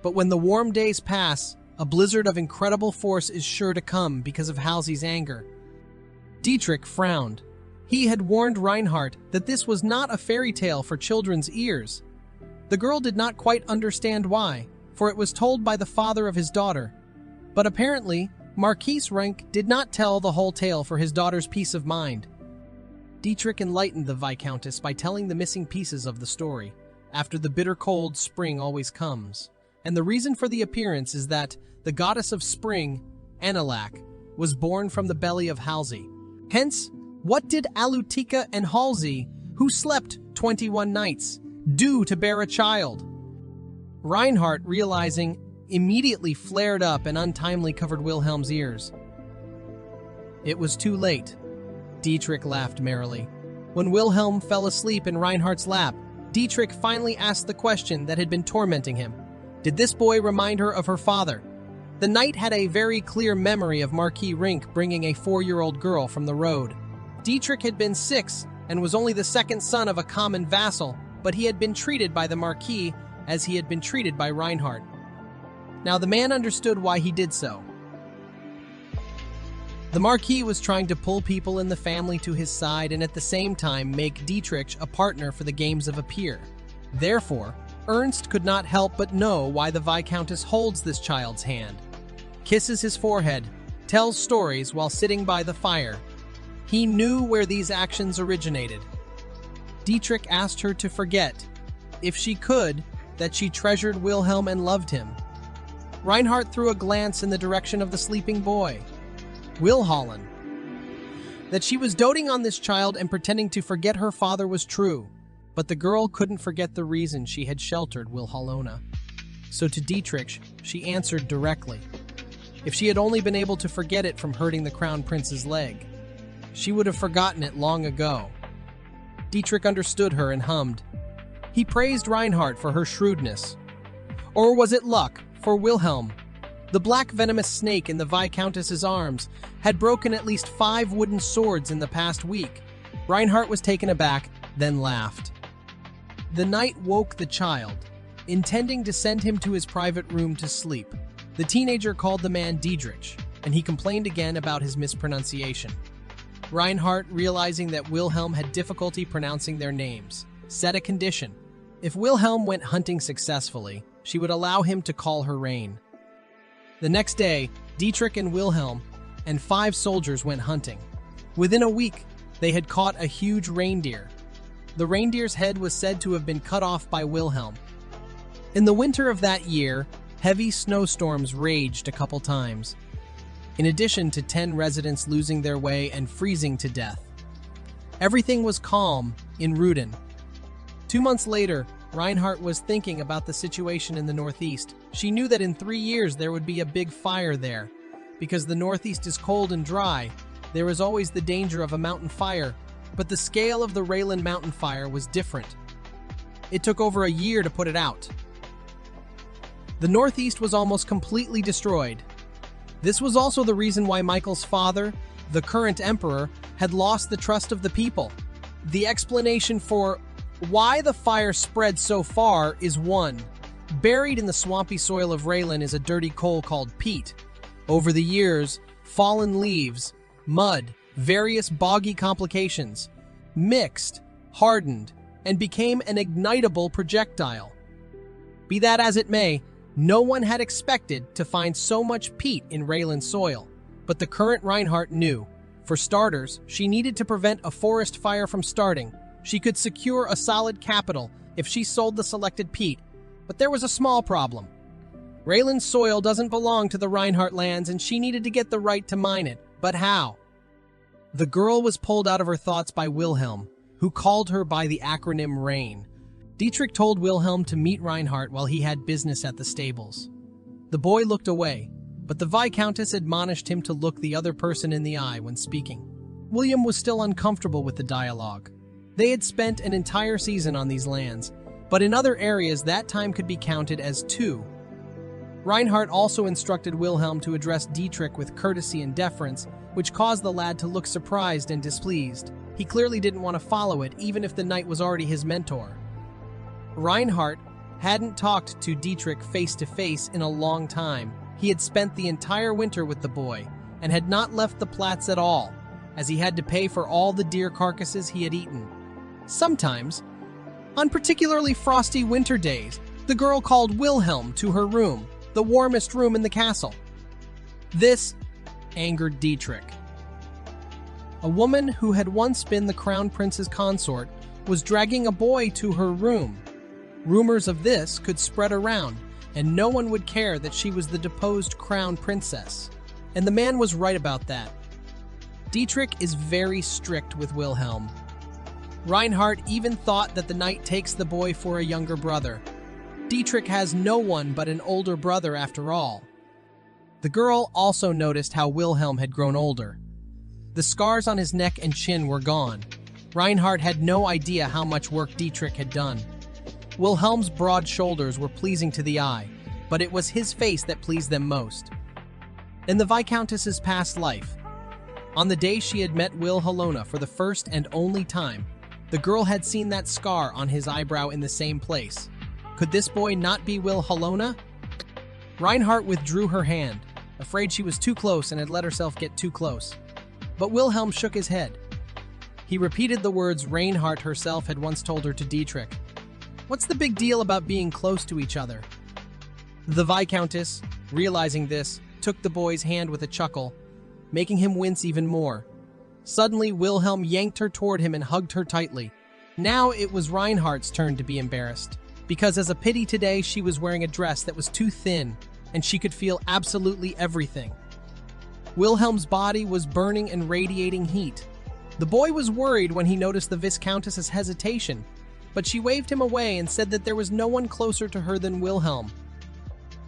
But when the warm days pass, a blizzard of incredible force is sure to come because of Halsey's anger. Dietrich frowned. He had warned Reinhardt that this was not a fairy tale for children's ears. The girl did not quite understand why, for it was told by the father of his daughter. But apparently, Marquis Renck did not tell the whole tale for his daughter's peace of mind. Dietrich enlightened the Viscountess by telling the missing pieces of the story. After the bitter cold, spring always comes. And the reason for the appearance is that the goddess of spring, Anilak, was born from the belly of Halsey. Hence, what did Alutica and Halsey, who slept 21 nights, do to bear a child? Reinhardt, realizing, immediately flared up and untimely covered Wilhelm's ears. It was too late. Dietrich laughed merrily. When Wilhelm fell asleep in Reinhardt's lap, Dietrich finally asked the question that had been tormenting him. Did this boy remind her of her father? The knight had a very clear memory of Marquis Renck bringing a 4-year-old girl from the road. Dietrich had been 6 and was only the second son of a common vassal, but he had been treated by the Marquis as he had been treated by Reinhardt. Now the man understood why he did so. The Marquis was trying to pull people in the family to his side and at the same time make Dietrich a partner for the games of a peer. Therefore, Ernst could not help but know why the Viscountess holds this child's hand, kisses his forehead, tells stories while sitting by the fire. He knew where these actions originated. Dietrich asked her to forget, if she could, that she treasured Wilhelm and loved him. Reinhardt threw a glance in the direction of the sleeping boy, Wilhelm. That she was doting on this child and pretending to forget her father was true, but the girl couldn't forget the reason she had sheltered Wilhelmina. So to Dietrich, she answered directly. If she had only been able to forget it from hurting the crown prince's leg, she would have forgotten it long ago. Dietrich understood her and hummed. He praised Reinhardt for her shrewdness. Or was it luck for Wilhelm? The black venomous snake in the Viscountess's arms had broken at least 5 wooden swords in the past week. Reinhardt was taken aback, then laughed. The night woke the child, intending to send him to his private room to sleep. The teenager called the man Dietrich, and he complained again about his mispronunciation. Reinhardt, realizing that Wilhelm had difficulty pronouncing their names, set a condition. If Wilhelm went hunting successfully, she would allow him to call her Rain. The next day, Dietrich and Wilhelm and 5 soldiers went hunting. Within a week, they had caught a huge reindeer. The reindeer's head was said to have been cut off by Wilhelm. In the winter of that year, heavy snowstorms raged a couple times, in addition to 10 residents losing their way and freezing to death. Everything was calm in Ruden. 2 months later, Reinhardt was thinking about the situation in the Northeast. She knew that in 3 years there would be a big fire there. Because the Northeast is cold and dry, there is always the danger of a mountain fire, but the scale of the Raylan mountain fire was different. It took over a year to put it out. The Northeast was almost completely destroyed. This was also the reason why Michael's father, the current emperor, had lost the trust of the people. The explanation for why the fire spread so far is 1. Buried in the swampy soil of Raylan is a dirty coal called peat. Over the years, fallen leaves, mud, various boggy complications, mixed, hardened, and became an ignitable projectile. Be that as it may, no one had expected to find so much peat in Raylan soil, but the current Reinhardt knew. For starters, she needed to prevent a forest fire from starting. She could secure a solid capital if she sold the selected peat, but there was a small problem. Raylan's soil doesn't belong to the Reinhardt lands and she needed to get the right to mine it. But how? The girl was pulled out of her thoughts by Wilhelm, who called her by the acronym RAIN. Dietrich told Wilhelm to meet Reinhardt while he had business at the stables. The boy looked away, but the Viscountess admonished him to look the other person in the eye when speaking. William was still uncomfortable with the dialogue. They had spent an entire season on these lands, but in other areas that time could be counted as 2. Reinhardt also instructed Wilhelm to address Dietrich with courtesy and deference, which caused the lad to look surprised and displeased. He clearly didn't want to follow it, even if the knight was already his mentor. Reinhardt hadn't talked to Dietrich face-to-face in a long time. He had spent the entire winter with the boy, and had not left the Platz at all, as he had to pay for all the deer carcasses he had eaten. Sometimes, on particularly frosty winter days, the girl called Wilhelm to her room, the warmest room in the castle. This angered Dietrich. A woman who had once been the crown prince's consort was dragging a boy to her room. Rumors of this could spread around, and no one would care that she was the deposed crown princess. And the man was right about that. Dietrich is very strict with Wilhelm. Reinhardt even thought that the knight takes the boy for a younger brother. Dietrich has no one but an older brother after all. The girl also noticed how Wilhelm had grown older. The scars on his neck and chin were gone. Reinhardt had no idea how much work Dietrich had done. Wilhelm's broad shoulders were pleasing to the eye, but it was his face that pleased them most. In the Viscountess's past life, on the day she had met Wilhelmina for the first and only time, the girl had seen that scar on his eyebrow in the same place. Could this boy not be Wilhelmina? Reinhardt withdrew her hand, afraid she was too close and had let herself get too close. But Wilhelm shook his head. He repeated the words Reinhardt herself had once told her to Dietrich. What's the big deal about being close to each other? The Viscountess, realizing this, took the boy's hand with a chuckle, making him wince even more. Suddenly, Wilhelm yanked her toward him and hugged her tightly. Now it was Reinhardt's turn to be embarrassed. because as a pity today she was wearing a dress that was too thin and she could feel absolutely everything. Wilhelm's body was burning and radiating heat. The boy was worried when he noticed the Viscountess's hesitation, but she waved him away and said that there was no one closer to her than Wilhelm.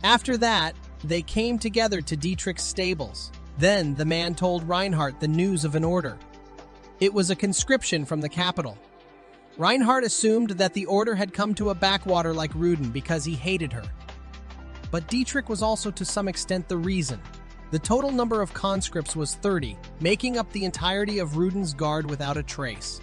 After that, they came together to Dietrich's stables. Then the man told Reinhardt the news of an order. It was a conscription from the capital. Reinhardt assumed that the order had come to a backwater like Ruden because he hated her. But Dietrich was also to some extent the reason. The total number of conscripts was 30, making up the entirety of Ruden's guard without a trace.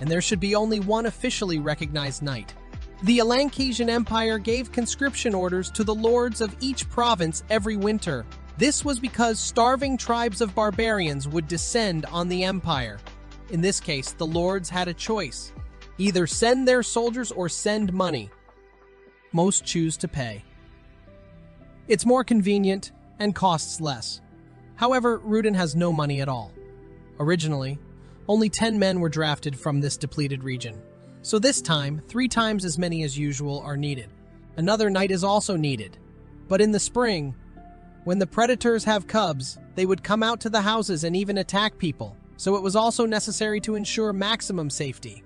And there should be only one officially recognized knight. The Alankesian Empire gave conscription orders to the lords of each province every winter. This was because starving tribes of barbarians would descend on the empire. In this case, the lords had a choice. Either send their soldiers or send money. Most choose to pay. It's more convenient and costs less. However, Ruden has no money at all. Originally, only 10 men were drafted from this depleted region. So this time, 3 times as many as usual are needed. Another knight is also needed. But in the spring, when the predators have cubs, they would come out to the houses and even attack people, so it was also necessary to ensure maximum safety.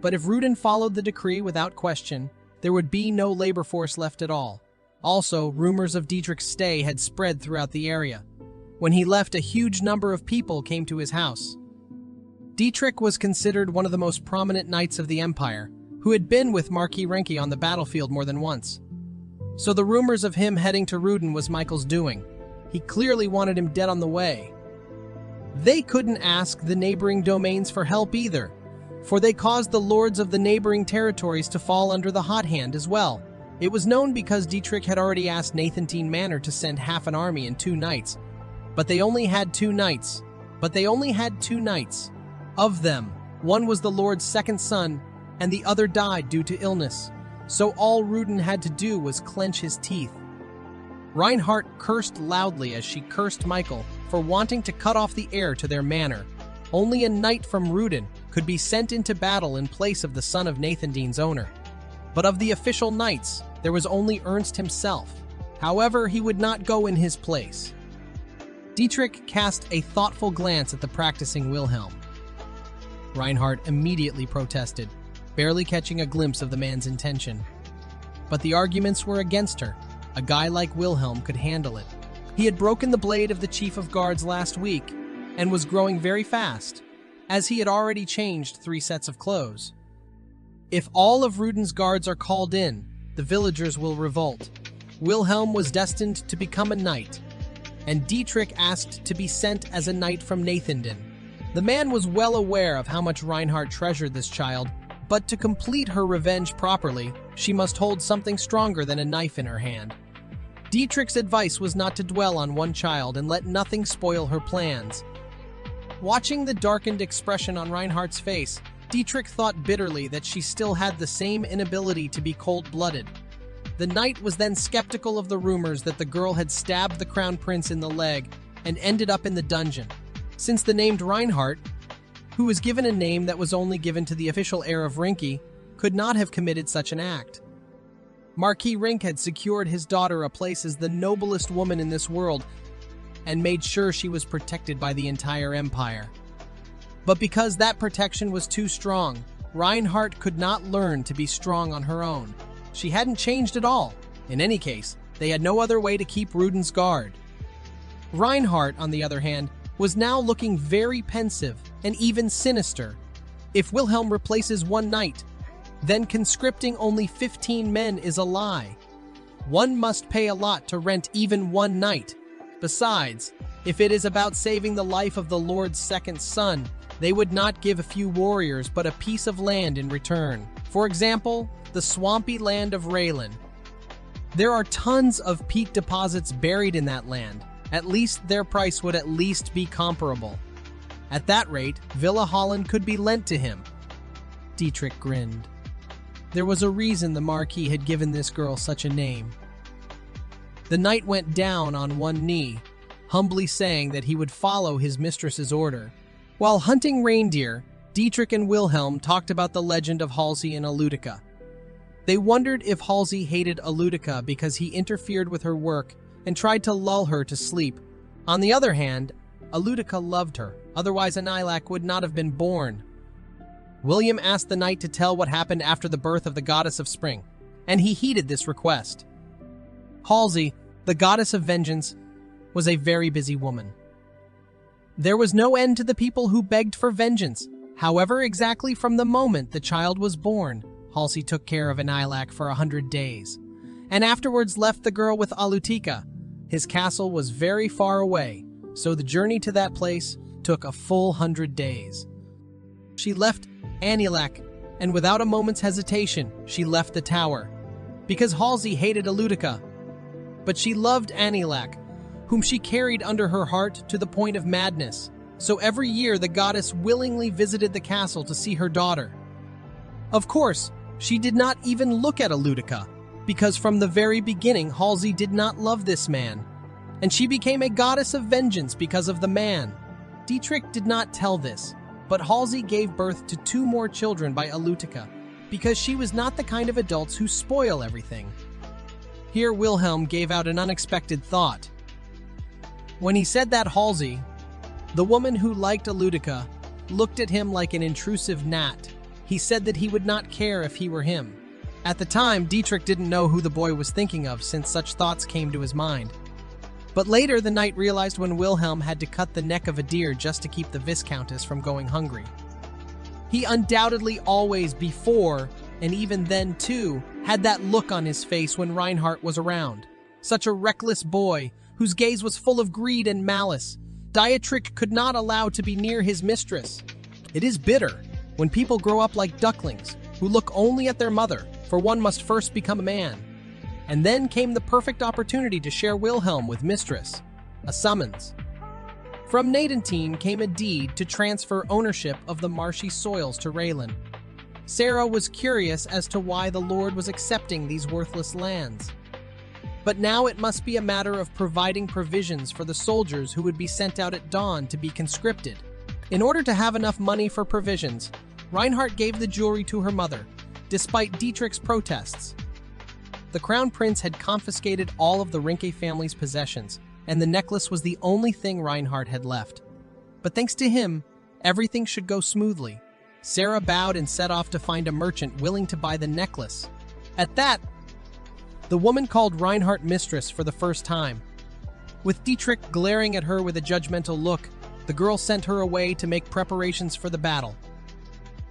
But if Ruden followed the decree without question, there would be no labor force left at all. Also, rumors of Dietrich's stay had spread throughout the area. When he left, a huge number of people came to his house. Dietrich was considered one of the most prominent knights of the empire, who had been with Marquis Renke on the battlefield more than once. So the rumors of him heading to Ruden was Michael's doing. He clearly wanted him dead on the way. They couldn't ask the neighboring domains for help either, for they caused the lords of the neighboring territories to fall under the hot hand as well. It was known because Dietrich had already asked Nathantine Manor to send half an army and 2 knights, but they only had 2 knights. Of them, one was the lord's second son, and the other died due to illness. So all Ruden had to do was clench his teeth. Reinhardt cursed loudly as she cursed Michael for wanting to cut off the heir to their manor. Only a knight from Ruden could be sent into battle in place of the son of Nathandine's owner. But of the official knights, there was only Ernst himself. However, he would not go in his place. Dietrich cast a thoughtful glance at the practicing Wilhelm. Reinhardt immediately protested, barely catching a glimpse of the man's intention. But the arguments were against her. A guy like Wilhelm could handle it. He had broken the blade of the chief of guards last week and was growing very fast, as he had already changed 3 sets of clothes. If all of Ruden's guards are called in, the villagers will revolt. Wilhelm was destined to become a knight, and Dietrich asked to be sent as a knight from Nathanden. The man was well aware of how much Reinhardt treasured this child, but to complete her revenge properly, she must hold something stronger than a knife in her hand. Dietrich's advice was not to dwell on one child and let nothing spoil her plans. Watching the darkened expression on Reinhardt's face, Dietrich thought bitterly that she still had the same inability to be cold-blooded. The knight was then skeptical of the rumors that the girl had stabbed the crown prince in the leg and ended up in the dungeon, since the named Reinhardt, who was given a name that was only given to the official heir of Renke, could not have committed such an act. Marquis Renke had secured his daughter a place as the noblest woman in this world and made sure she was protected by the entire empire. But because that protection was too strong, Reinhardt could not learn to be strong on her own. She hadn't changed at all. In any case, they had no other way to keep Ruden's guard. Reinhardt, on the other hand, was now looking very pensive and even sinister. If Wilhelm replaces one knight, then conscripting only 15 men is a lie. One must pay a lot to rent even one knight. Besides, if it is about saving the life of the Lord's second son, they would not give a few warriors but a piece of land in return. For example, the swampy land of Raylan. There are tons of peat deposits buried in that land. At least their price would at least be comparable. At that rate, Villa Holland could be lent to him. Dietrich grinned. There was a reason the Marquis had given this girl such a name. The knight went down on one knee, humbly saying that he would follow his mistress's order. While hunting reindeer, Dietrich and Wilhelm talked about the legend of Halsey and Alutica. They wondered if Halsey hated Alutica because he interfered with her work and tried to lull her to sleep. On the other hand, Alutica loved her, otherwise Anilak would not have been born. William asked the knight to tell what happened after the birth of the goddess of spring, and he heeded this request. Halsey, the goddess of vengeance, was a very busy woman. There was no end to the people who begged for vengeance. However, exactly from the moment the child was born, Halsey took care of Anilak for 100 days, and afterwards left the girl with Alutica. His castle was very far away, so the journey to that place took a full 100 days. She left Anilak, and without a moment's hesitation, she left the tower. Because Halsey hated Alutica, but she loved Anilak, whom she carried under her heart to the point of madness. So every year the goddess willingly visited the castle to see her daughter. Of course, she did not even look at Alutica, because from the very beginning Halsey did not love this man, and she became a goddess of vengeance because of the man. Dietrich did not tell this, but Halsey gave birth to 2 more children by Alutica, because she was not the kind of adults who spoil everything. Here Wilhelm gave out an unexpected thought. When he said that Halsey, the woman who liked Alutica, looked at him like an intrusive gnat, he said that he would not care if he were him. At the time, Dietrich didn't know who the boy was thinking of since such thoughts came to his mind. But later the knight realized when Wilhelm had to cut the neck of a deer just to keep the Viscountess from going hungry. He undoubtedly always before, and even then too, had that look on his face when Reinhardt was around. Such a reckless boy, whose gaze was full of greed and malice, Dietrich could not allow to be near his mistress. It is bitter when people grow up like ducklings, who look only at their mother, for one must first become a man. And then came the perfect opportunity to share Wilhelm with mistress, a summons. From Nadentine came a deed to transfer ownership of the marshy soils to Raylan. Sarah was curious as to why the Lord was accepting these worthless lands. But now it must be a matter of providing provisions for the soldiers who would be sent out at dawn to be conscripted. In order to have enough money for provisions, Reinhardt gave the jewelry to her mother, despite Dietrich's protests. The Crown Prince had confiscated all of the Rinke family's possessions, and the necklace was the only thing Reinhardt had left. But thanks to him, everything should go smoothly. Sarah bowed and set off to find a merchant willing to buy the necklace. At that, the woman called Reinhardt mistress for the first time. With Dietrich glaring at her with a judgmental look, the girl sent her away to make preparations for the battle.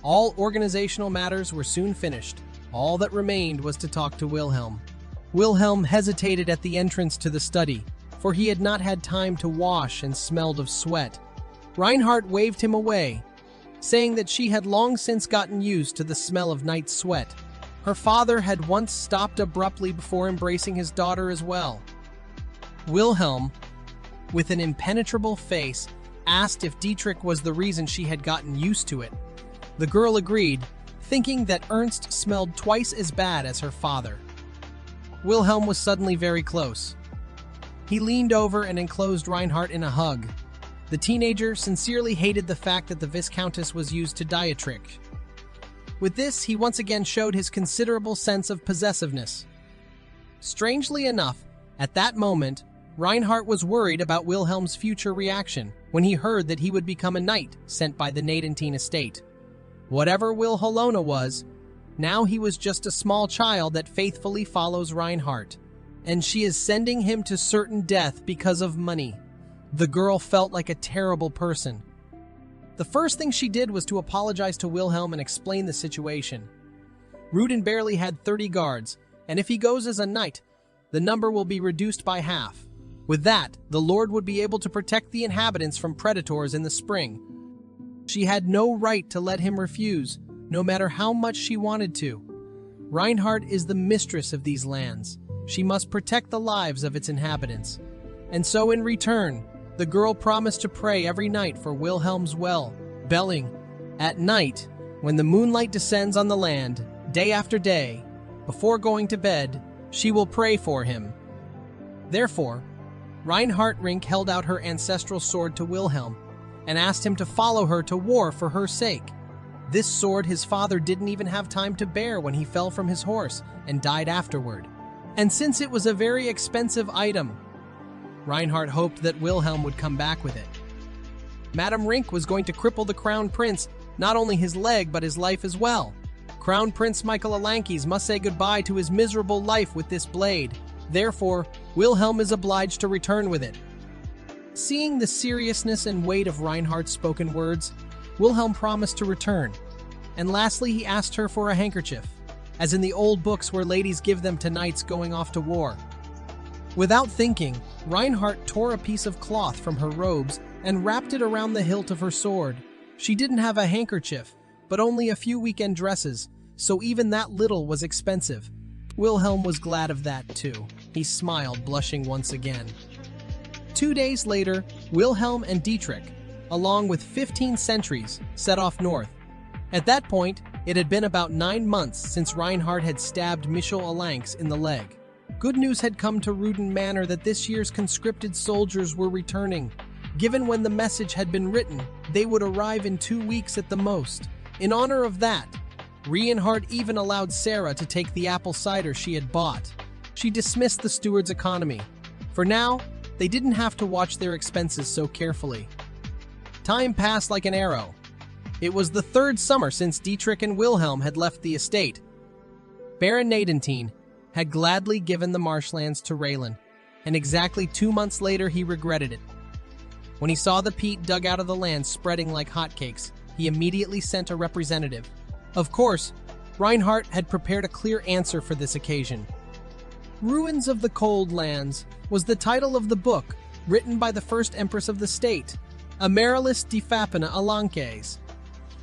All organizational matters were soon finished. All that remained was to talk to Wilhelm. Wilhelm hesitated at the entrance to the study, for he had not had time to wash and smelled of sweat. Reinhardt waved him away, saying that she had long since gotten used to the smell of night sweat. Her father had once stopped abruptly before embracing his daughter as well. Wilhelm, with an impenetrable face, asked if Dietrich was the reason she had gotten used to it. The girl agreed, thinking that Ernst smelled twice as bad as her father. Wilhelm was suddenly very close. He leaned over and enclosed Reinhardt in a hug. The teenager sincerely hated the fact that the Viscountess was used to Dietrich. With this, he once again showed his considerable sense of possessiveness. Strangely enough, at that moment, Reinhardt was worried about Wilhelm's future reaction when he heard that he would become a knight sent by the Nadentine estate. Whatever Wilhelmina was, now he was just a small child that faithfully follows Reinhardt, and she is sending him to certain death because of money. The girl felt like a terrible person. The first thing she did was to apologize to Wilhelm and explain the situation. Rudin barely had 30 guards, and if he goes as a knight, the number will be reduced by half. With that, the Lord would be able to protect the inhabitants from predators in the spring. She had no right to let him refuse, no matter how much she wanted to. Reinhardt is the mistress of these lands. She must protect the lives of its inhabitants. And so in return, the girl promised to pray every night for Wilhelm's well-being. At night, when the moonlight descends on the land, day after day, before going to bed, she will pray for him. Therefore, Reinhardt Rink held out her ancestral sword to Wilhelm and asked him to follow her to war for her sake. This sword his father didn't even have time to bear when he fell from his horse and died afterward. And since it was a very expensive item, Reinhardt hoped that Wilhelm would come back with it. Madame Rink was going to cripple the Crown Prince, not only his leg but his life as well. Crown Prince Michael Alankes must say goodbye to his miserable life with this blade. Therefore, Wilhelm is obliged to return with it. Seeing the seriousness and weight of Reinhardt's spoken words, Wilhelm promised to return. And lastly, he asked her for a handkerchief, as in the old books where ladies give them to knights going off to war. Without thinking, Reinhardt tore a piece of cloth from her robes and wrapped it around the hilt of her sword. She didn't have a handkerchief, but only a few weekend dresses, so even that little was expensive. Wilhelm was glad of that too. He smiled, blushing once again. 2 days later, Wilhelm and Dietrich, along with 15 sentries, set off north. At that point, it had been about 9 months since Reinhardt had stabbed Michel Alanx in the leg. Good news had come to Ruden Manor that this year's conscripted soldiers were returning. Given when the message had been written, they would arrive in 2 weeks at the most. In honor of that, Reinhardt even allowed Sarah to take the apple cider she had bought. She dismissed the steward's economy. For now, they didn't have to watch their expenses so carefully. Time passed like an arrow. It was the 3rd summer since Dietrich and Wilhelm had left the estate. Baron Nadentine had gladly given the marshlands to Raylan, and exactly 2 months later he regretted it. When he saw the peat dug out of the land spreading like hotcakes, he immediately sent a representative. Of course, Reinhardt had prepared a clear answer for this occasion. Ruins of the Cold Lands was the title of the book written by the first empress of the state, Amaryllis de Fapina Alanques.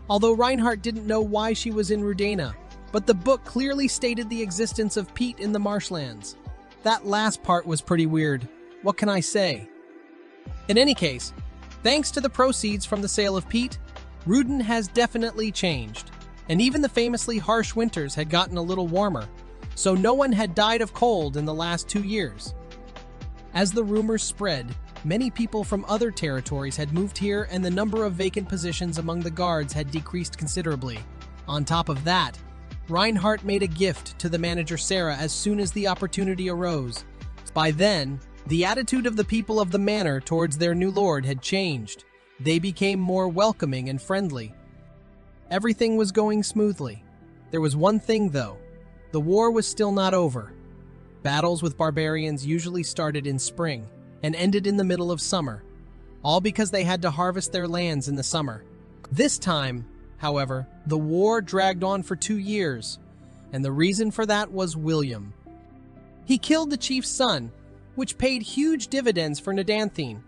Although Reinhardt didn't know why she was in Rudena, but the book clearly stated the existence of peat in the marshlands. That last part was pretty weird. What can I say? In any case, thanks to the proceeds from the sale of peat, Ruden has definitely changed, and even the famously harsh winters had gotten a little warmer, so no one had died of cold in the last 2 years. As the rumors spread, many people from other territories had moved here and the number of vacant positions among the guards had decreased considerably. On top of that, Reinhardt made a gift to the manager Sarah as soon as the opportunity arose. By then, the attitude of the people of the manor towards their new lord had changed. They became more welcoming and friendly. Everything was going smoothly. There was one thing, though. The war was still not over. Battles with barbarians usually started in spring and ended in the middle of summer, all because they had to harvest their lands in the summer. This time, however, the war dragged on for 2 years, and the reason for that was William. He killed the chief's son, which paid huge dividends for Nadanthine,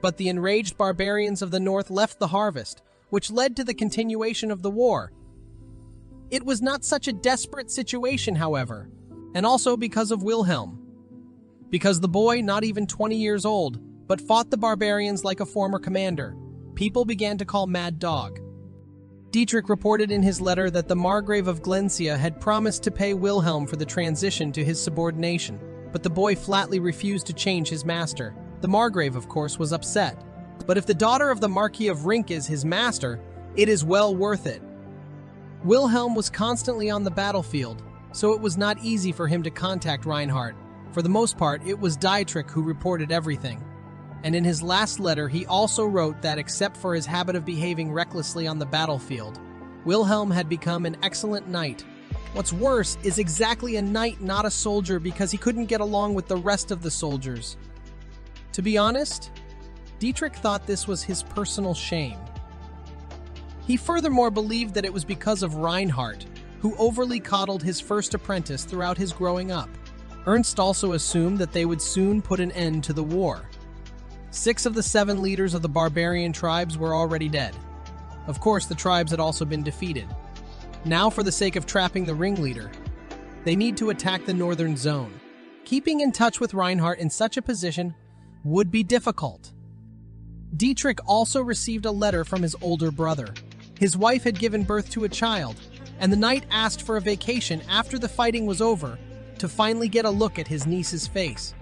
but the enraged barbarians of the north left the harvest, which led to the continuation of the war. It was not such a desperate situation, however, and also because of Wilhelm. Because the boy, not even 20 years old, but fought the barbarians like a former commander, people began to call Mad Dog. Dietrich reported in his letter that the Margrave of Glencia had promised to pay Wilhelm for the transition to his subordination, but the boy flatly refused to change his master. The Margrave, of course, was upset. But if the daughter of the Marquis of Rink is his master, it is well worth it. Wilhelm was constantly on the battlefield, so it was not easy for him to contact Reinhardt. For the most part, it was Dietrich who reported everything. And in his last letter, he also wrote that except for his habit of behaving recklessly on the battlefield, Wilhelm had become an excellent knight. What's worse is exactly a knight, not a soldier, because he couldn't get along with the rest of the soldiers. To be honest, Dietrich thought this was his personal shame. He furthermore believed that it was because of Reinhardt, who overly coddled his first apprentice throughout his growing up. Ernst also assumed that they would soon put an end to the war. 6 of the 7 leaders of the barbarian tribes were already dead. Of course, the tribes had also been defeated. Now, for the sake of trapping the ringleader, they need to attack the northern zone. Keeping in touch with Reinhardt in such a position would be difficult. Dietrich also received a letter from his older brother. His wife had given birth to a child, and the knight asked for a vacation after the fighting was over to finally get a look at his niece's face.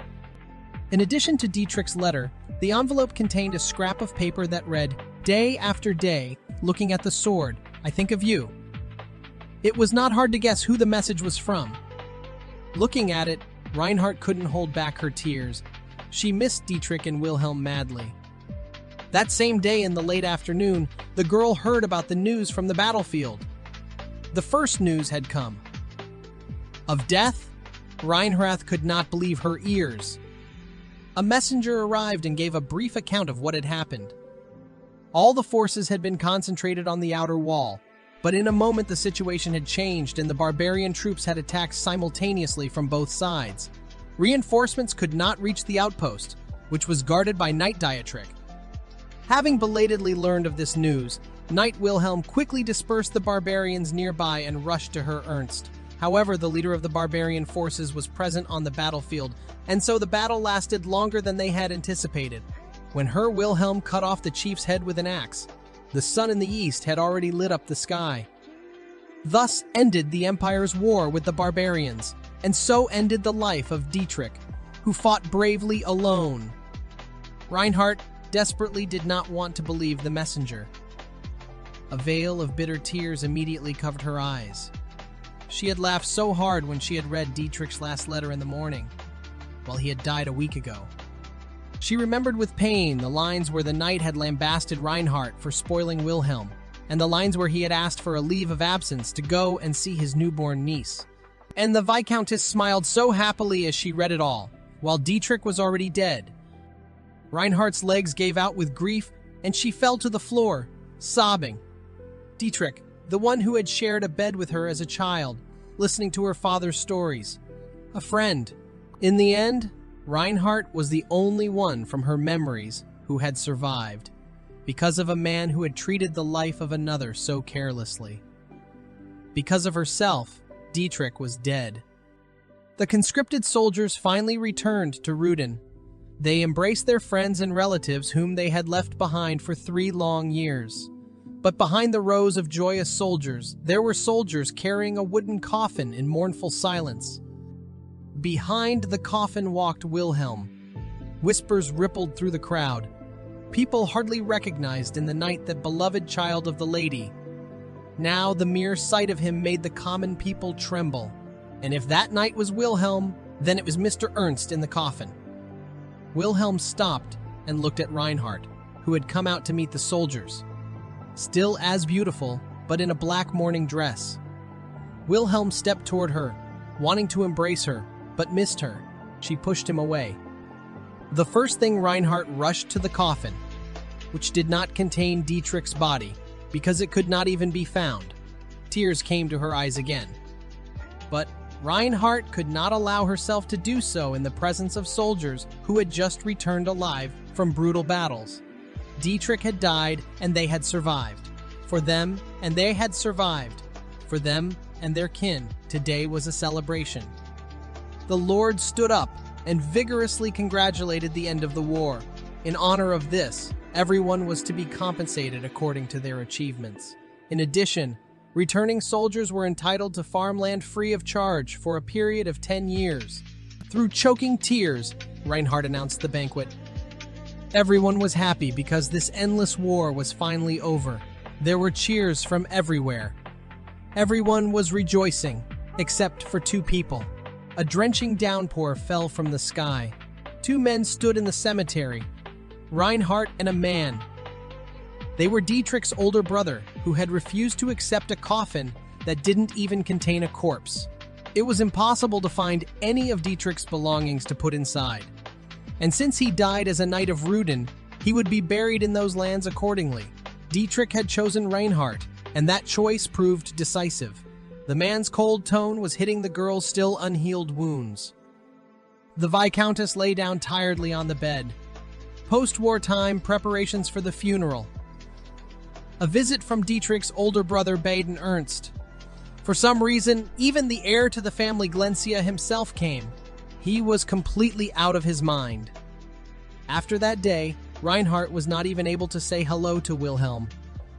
In addition to Dietrich's letter, the envelope contained a scrap of paper that read, "Day after day, looking at the sword, I think of you." It was not hard to guess who the message was from. Looking at it, Reinhardt couldn't hold back her tears. She missed Dietrich and Wilhelm madly. That same day in the late afternoon, the girl heard about the news from the battlefield. The first news had come. Of death, Reinhardt could not believe her ears. A messenger arrived and gave a brief account of what had happened. All the forces had been concentrated on the outer wall, but in a moment the situation had changed and the barbarian troops had attacked simultaneously from both sides. Reinforcements could not reach the outpost, which was guarded by Knight Dietrich. Having belatedly learned of this news, Knight Wilhelm quickly dispersed the barbarians nearby and rushed to her Ernst. However, the leader of the barbarian forces was present on the battlefield, and so the battle lasted longer than they had anticipated. When Herr Wilhelm cut off the chief's head with an axe, the sun in the east had already lit up the sky. Thus ended the Empire's war with the barbarians, and so ended the life of Dietrich, who fought bravely alone. Reinhardt desperately did not want to believe the messenger. A veil of bitter tears immediately covered her eyes. She had laughed so hard when she had read Dietrich's last letter in the morning, while he had died a week ago. She remembered with pain the lines where the knight had lambasted Reinhardt for spoiling Wilhelm, and the lines where he had asked for a leave of absence to go and see his newborn niece. And the Viscountess smiled so happily as she read it all, while Dietrich was already dead. Reinhardt's legs gave out with grief, and she fell to the floor, sobbing. Dietrich, the one who had shared a bed with her as a child, listening to her father's stories. A friend. In the end, Reinhardt was the only one from her memories who had survived, because of a man who had treated the life of another so carelessly. Because of herself, Dietrich was dead. The conscripted soldiers finally returned to Ruden. They embraced their friends and relatives whom they had left behind for 3 long years. But behind the rows of joyous soldiers, there were soldiers carrying a wooden coffin in mournful silence. Behind the coffin walked Wilhelm. Whispers rippled through the crowd. People hardly recognized in the night that beloved child of the lady. Now the mere sight of him made the common people tremble. And if that night was Wilhelm, then it was Mr. Ernst in the coffin. Wilhelm stopped and looked at Reinhardt, who had come out to meet the soldiers. Still as beautiful, but in a black mourning dress. Wilhelm stepped toward her, wanting to embrace her, but missed her. She pushed him away. The first thing Reinhardt rushed to the coffin, which did not contain Dietrich's body, because it could not even be found. Tears came to her eyes again. But Reinhardt could not allow herself to do so in the presence of soldiers who had just returned alive from brutal battles. Dietrich had died, and they had survived. For them, and they had survived. For them and their kin, today was a celebration. The Lord stood up and vigorously congratulated the end of the war. In honor of this, everyone was to be compensated according to their achievements. In addition, returning soldiers were entitled to farmland free of charge for a period of 10 years. Through choking tears, Reinhardt announced the banquet. Everyone was happy because this endless war was finally over. There were cheers from everywhere. Everyone was rejoicing, except for 2 people. A drenching downpour fell from the sky. 2 men stood in the cemetery, Reinhardt and a man. They were Dietrich's older brother, who had refused to accept a coffin that didn't even contain a corpse. It was impossible to find any of Dietrich's belongings to put inside. And since he died as a knight of Ruden, he would be buried in those lands accordingly. Dietrich had chosen Reinhardt, and that choice proved decisive. The man's cold tone was hitting the girl's still unhealed wounds. The Viscountess lay down tiredly on the bed. Post-war time preparations for the funeral. A visit from Dietrich's older brother Baden Ernst. For some reason, even the heir to the family Glencia himself came. He was completely out of his mind. After that day, Reinhardt was not even able to say hello to Wilhelm,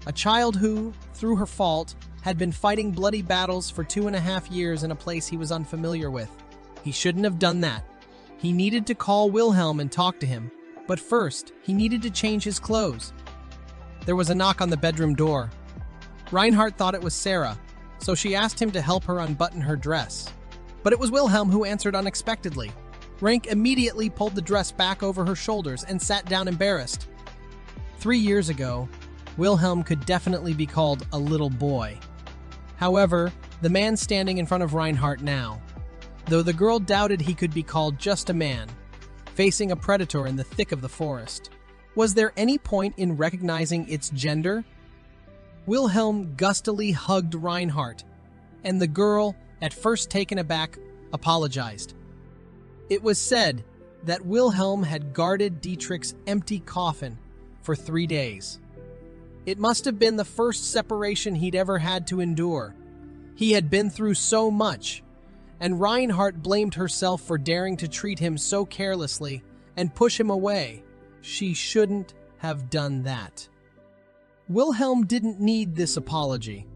a child who, through her fault, had been fighting bloody battles for 2.5 years in a place he was unfamiliar with. He shouldn't have done that. He needed to call Wilhelm and talk to him, but first, he needed to change his clothes. There was a knock on the bedroom door. Reinhardt thought it was Sarah, so she asked him to help her unbutton her dress. But it was Wilhelm who answered unexpectedly. Rank immediately pulled the dress back over her shoulders and sat down embarrassed. 3 years ago, Wilhelm could definitely be called a little boy. However, the man standing in front of Reinhardt now, though the girl doubted he could be called just a man, facing a predator in the thick of the forest. Was there any point in recognizing its gender? Wilhelm gustily hugged Reinhardt, and the girl, at first taken aback, apologized. It was said that Wilhelm had guarded Dietrich's empty coffin for 3 days. It must have been the first separation he'd ever had to endure. He had been through so much, and Reinhardt blamed herself for daring to treat him so carelessly and push him away. She shouldn't have done that. Wilhelm didn't need this apology.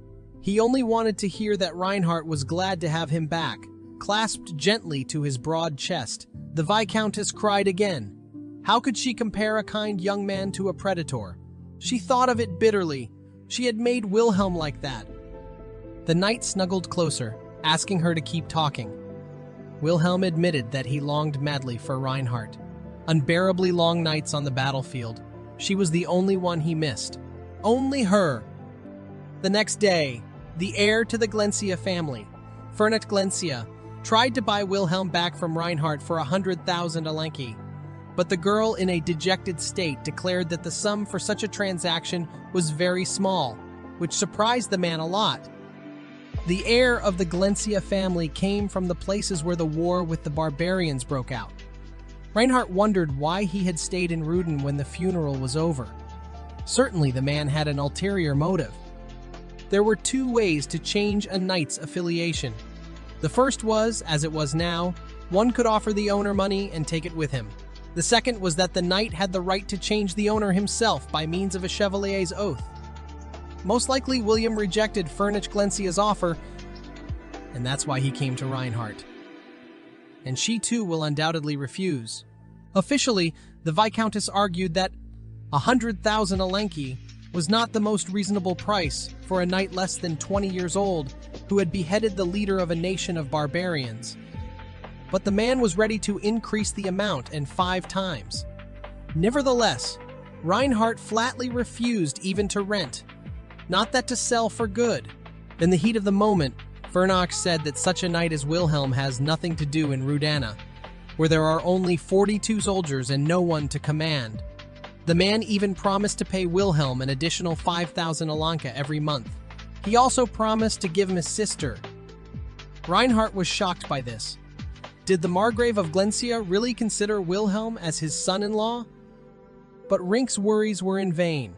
He only wanted to hear that Reinhardt was glad to have him back. Clasped gently to his broad chest, the Viscountess cried again. How could she compare a kind young man to a predator? She thought of it bitterly. She had made Wilhelm like that. The knight snuggled closer, asking her to keep talking. Wilhelm admitted that he longed madly for Reinhardt. Unbearably long nights on the battlefield. She was the only one he missed. Only her. The next day, the heir to the Glencia family, Fernand Glencia, tried to buy Wilhelm back from Reinhardt for 100,000 Alenki. But the girl, in a dejected state, declared that the sum for such a transaction was very small, which surprised the man a lot. The heir of the Glencia family came from the places where the war with the barbarians broke out. Reinhardt wondered why he had stayed in Ruden when the funeral was over. Certainly the man had an ulterior motive. There were 2 ways to change a knight's affiliation. The first was, as it was now, one could offer the owner money and take it with him. The second was that the knight had the right to change the owner himself by means of a chevalier's oath. Most likely William rejected Fernand Glencia's offer, and that's why he came to Reinhardt. And she too will undoubtedly refuse. Officially, the Viscountess argued that 100,000 Alenki was not the most reasonable price for a knight less than 20 years old who had beheaded the leader of a nation of barbarians. But the man was ready to increase the amount, and 5 times. Nevertheless, Reinhardt flatly refused even to rent, not that to sell for good. In the heat of the moment, Fernand said that such a knight as Wilhelm has nothing to do in Rudana, where there are only 42 soldiers and no one to command. The man even promised to pay Wilhelm an additional 5,000 Alanka every month. He also promised to give him his sister. Reinhardt was shocked by this. Did the Margrave of Glencia really consider Wilhelm as his son-in-law? But Rink's worries were in vain.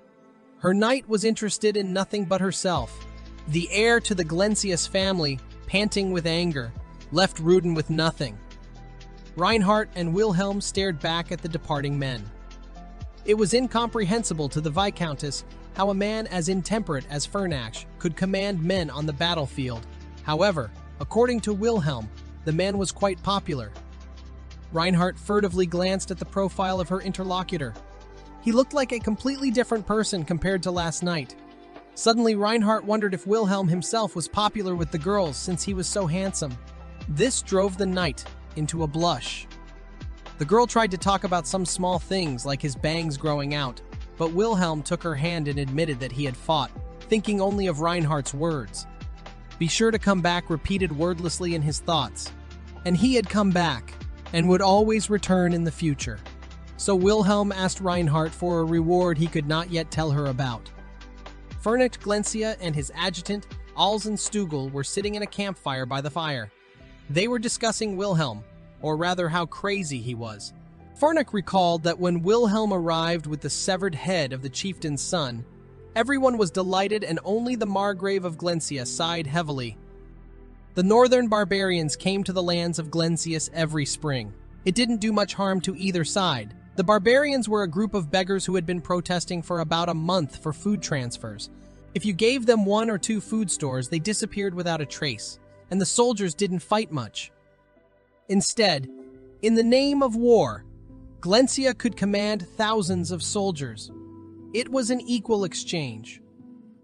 Her knight was interested in nothing but herself. The heir to the Glencius family, panting with anger, left Ruden with nothing. Reinhardt and Wilhelm stared back at the departing men. It was incomprehensible to the Viscountess how a man as intemperate as Fernand could command men on the battlefield. However, according to Wilhelm, the man was quite popular. Reinhardt furtively glanced at the profile of her interlocutor. He looked like a completely different person compared to last night. Suddenly, Reinhardt wondered if Wilhelm himself was popular with the girls since he was so handsome. This drove the knight into a blush. The girl tried to talk about some small things like his bangs growing out, but Wilhelm took her hand and admitted that he had fought, thinking only of Reinhardt's words. Be sure to come back repeated wordlessly in his thoughts. And he had come back, and would always return in the future. So Wilhelm asked Reinhardt for a reward he could not yet tell her about. Fernand Glencia and his adjutant, Alzen Stugel, were sitting in a campfire by the fire. They were discussing Wilhelm, or rather how crazy he was. Fernand recalled that when Wilhelm arrived with the severed head of the chieftain's son, everyone was delighted and only the Margrave of Glencia sighed heavily. The northern barbarians came to the lands of Glencius every spring. It didn't do much harm to either side. The barbarians were a group of beggars who had been protesting for about a month for food transfers. If you gave them 1 or 2 food stores, they disappeared without a trace, and the soldiers didn't fight much. Instead, in the name of war, Glencia could command thousands of soldiers. It was an equal exchange.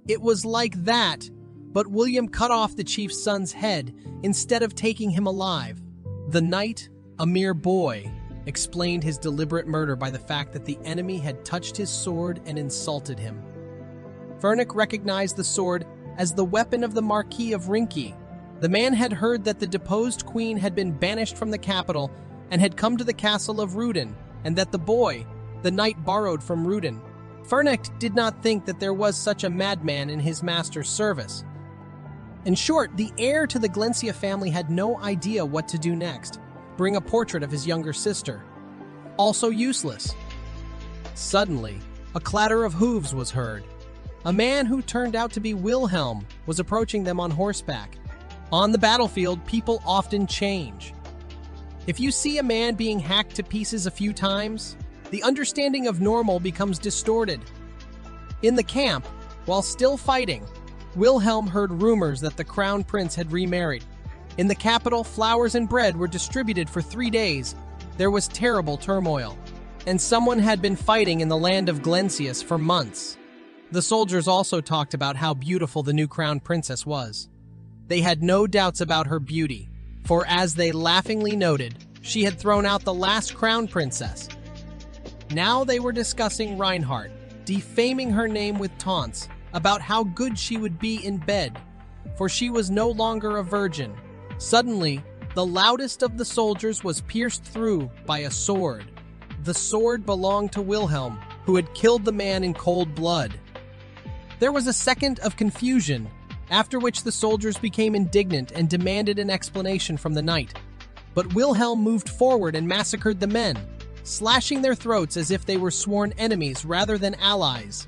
It was like that, but William cut off the chief's son's head instead of taking him alive. The knight, a mere boy, explained his deliberate murder by the fact that the enemy had touched his sword and insulted him. Fernach recognized the sword as the weapon of the Marquis of Rinky. The man had heard that the deposed queen had been banished from the capital and had come to the castle of Rudin, and that the boy, the knight, borrowed from Rudin. Fernach did not think that there was such a madman in his master's service. In short, the heir to the Glencia family had no idea what to do next. Bring a portrait of his younger sister. Also useless. Suddenly, a clatter of hooves was heard. A man who turned out to be Wilhelm was approaching them on horseback. On the battlefield, people often change. If you see a man being hacked to pieces a few times, the understanding of normal becomes distorted. In the camp, while still fighting, Wilhelm heard rumors that the crown prince had remarried. In the capital, flowers and bread were distributed for 3 days. There was terrible turmoil, and someone had been fighting in the land of Glencius for months. The soldiers also talked about how beautiful the new crown princess was. They had no doubts about her beauty, for as they laughingly noted, she had thrown out the last crown princess. Now they were discussing Reinhardt, defaming her name with taunts about how good she would be in bed, for she was no longer a virgin. Suddenly, the loudest of the soldiers was pierced through by a sword. The sword belonged to Wilhelm, who had killed the man in cold blood. There was a second of confusion, after which the soldiers became indignant and demanded an explanation from the knight. But Wilhelm moved forward and massacred the men, slashing their throats as if they were sworn enemies rather than allies.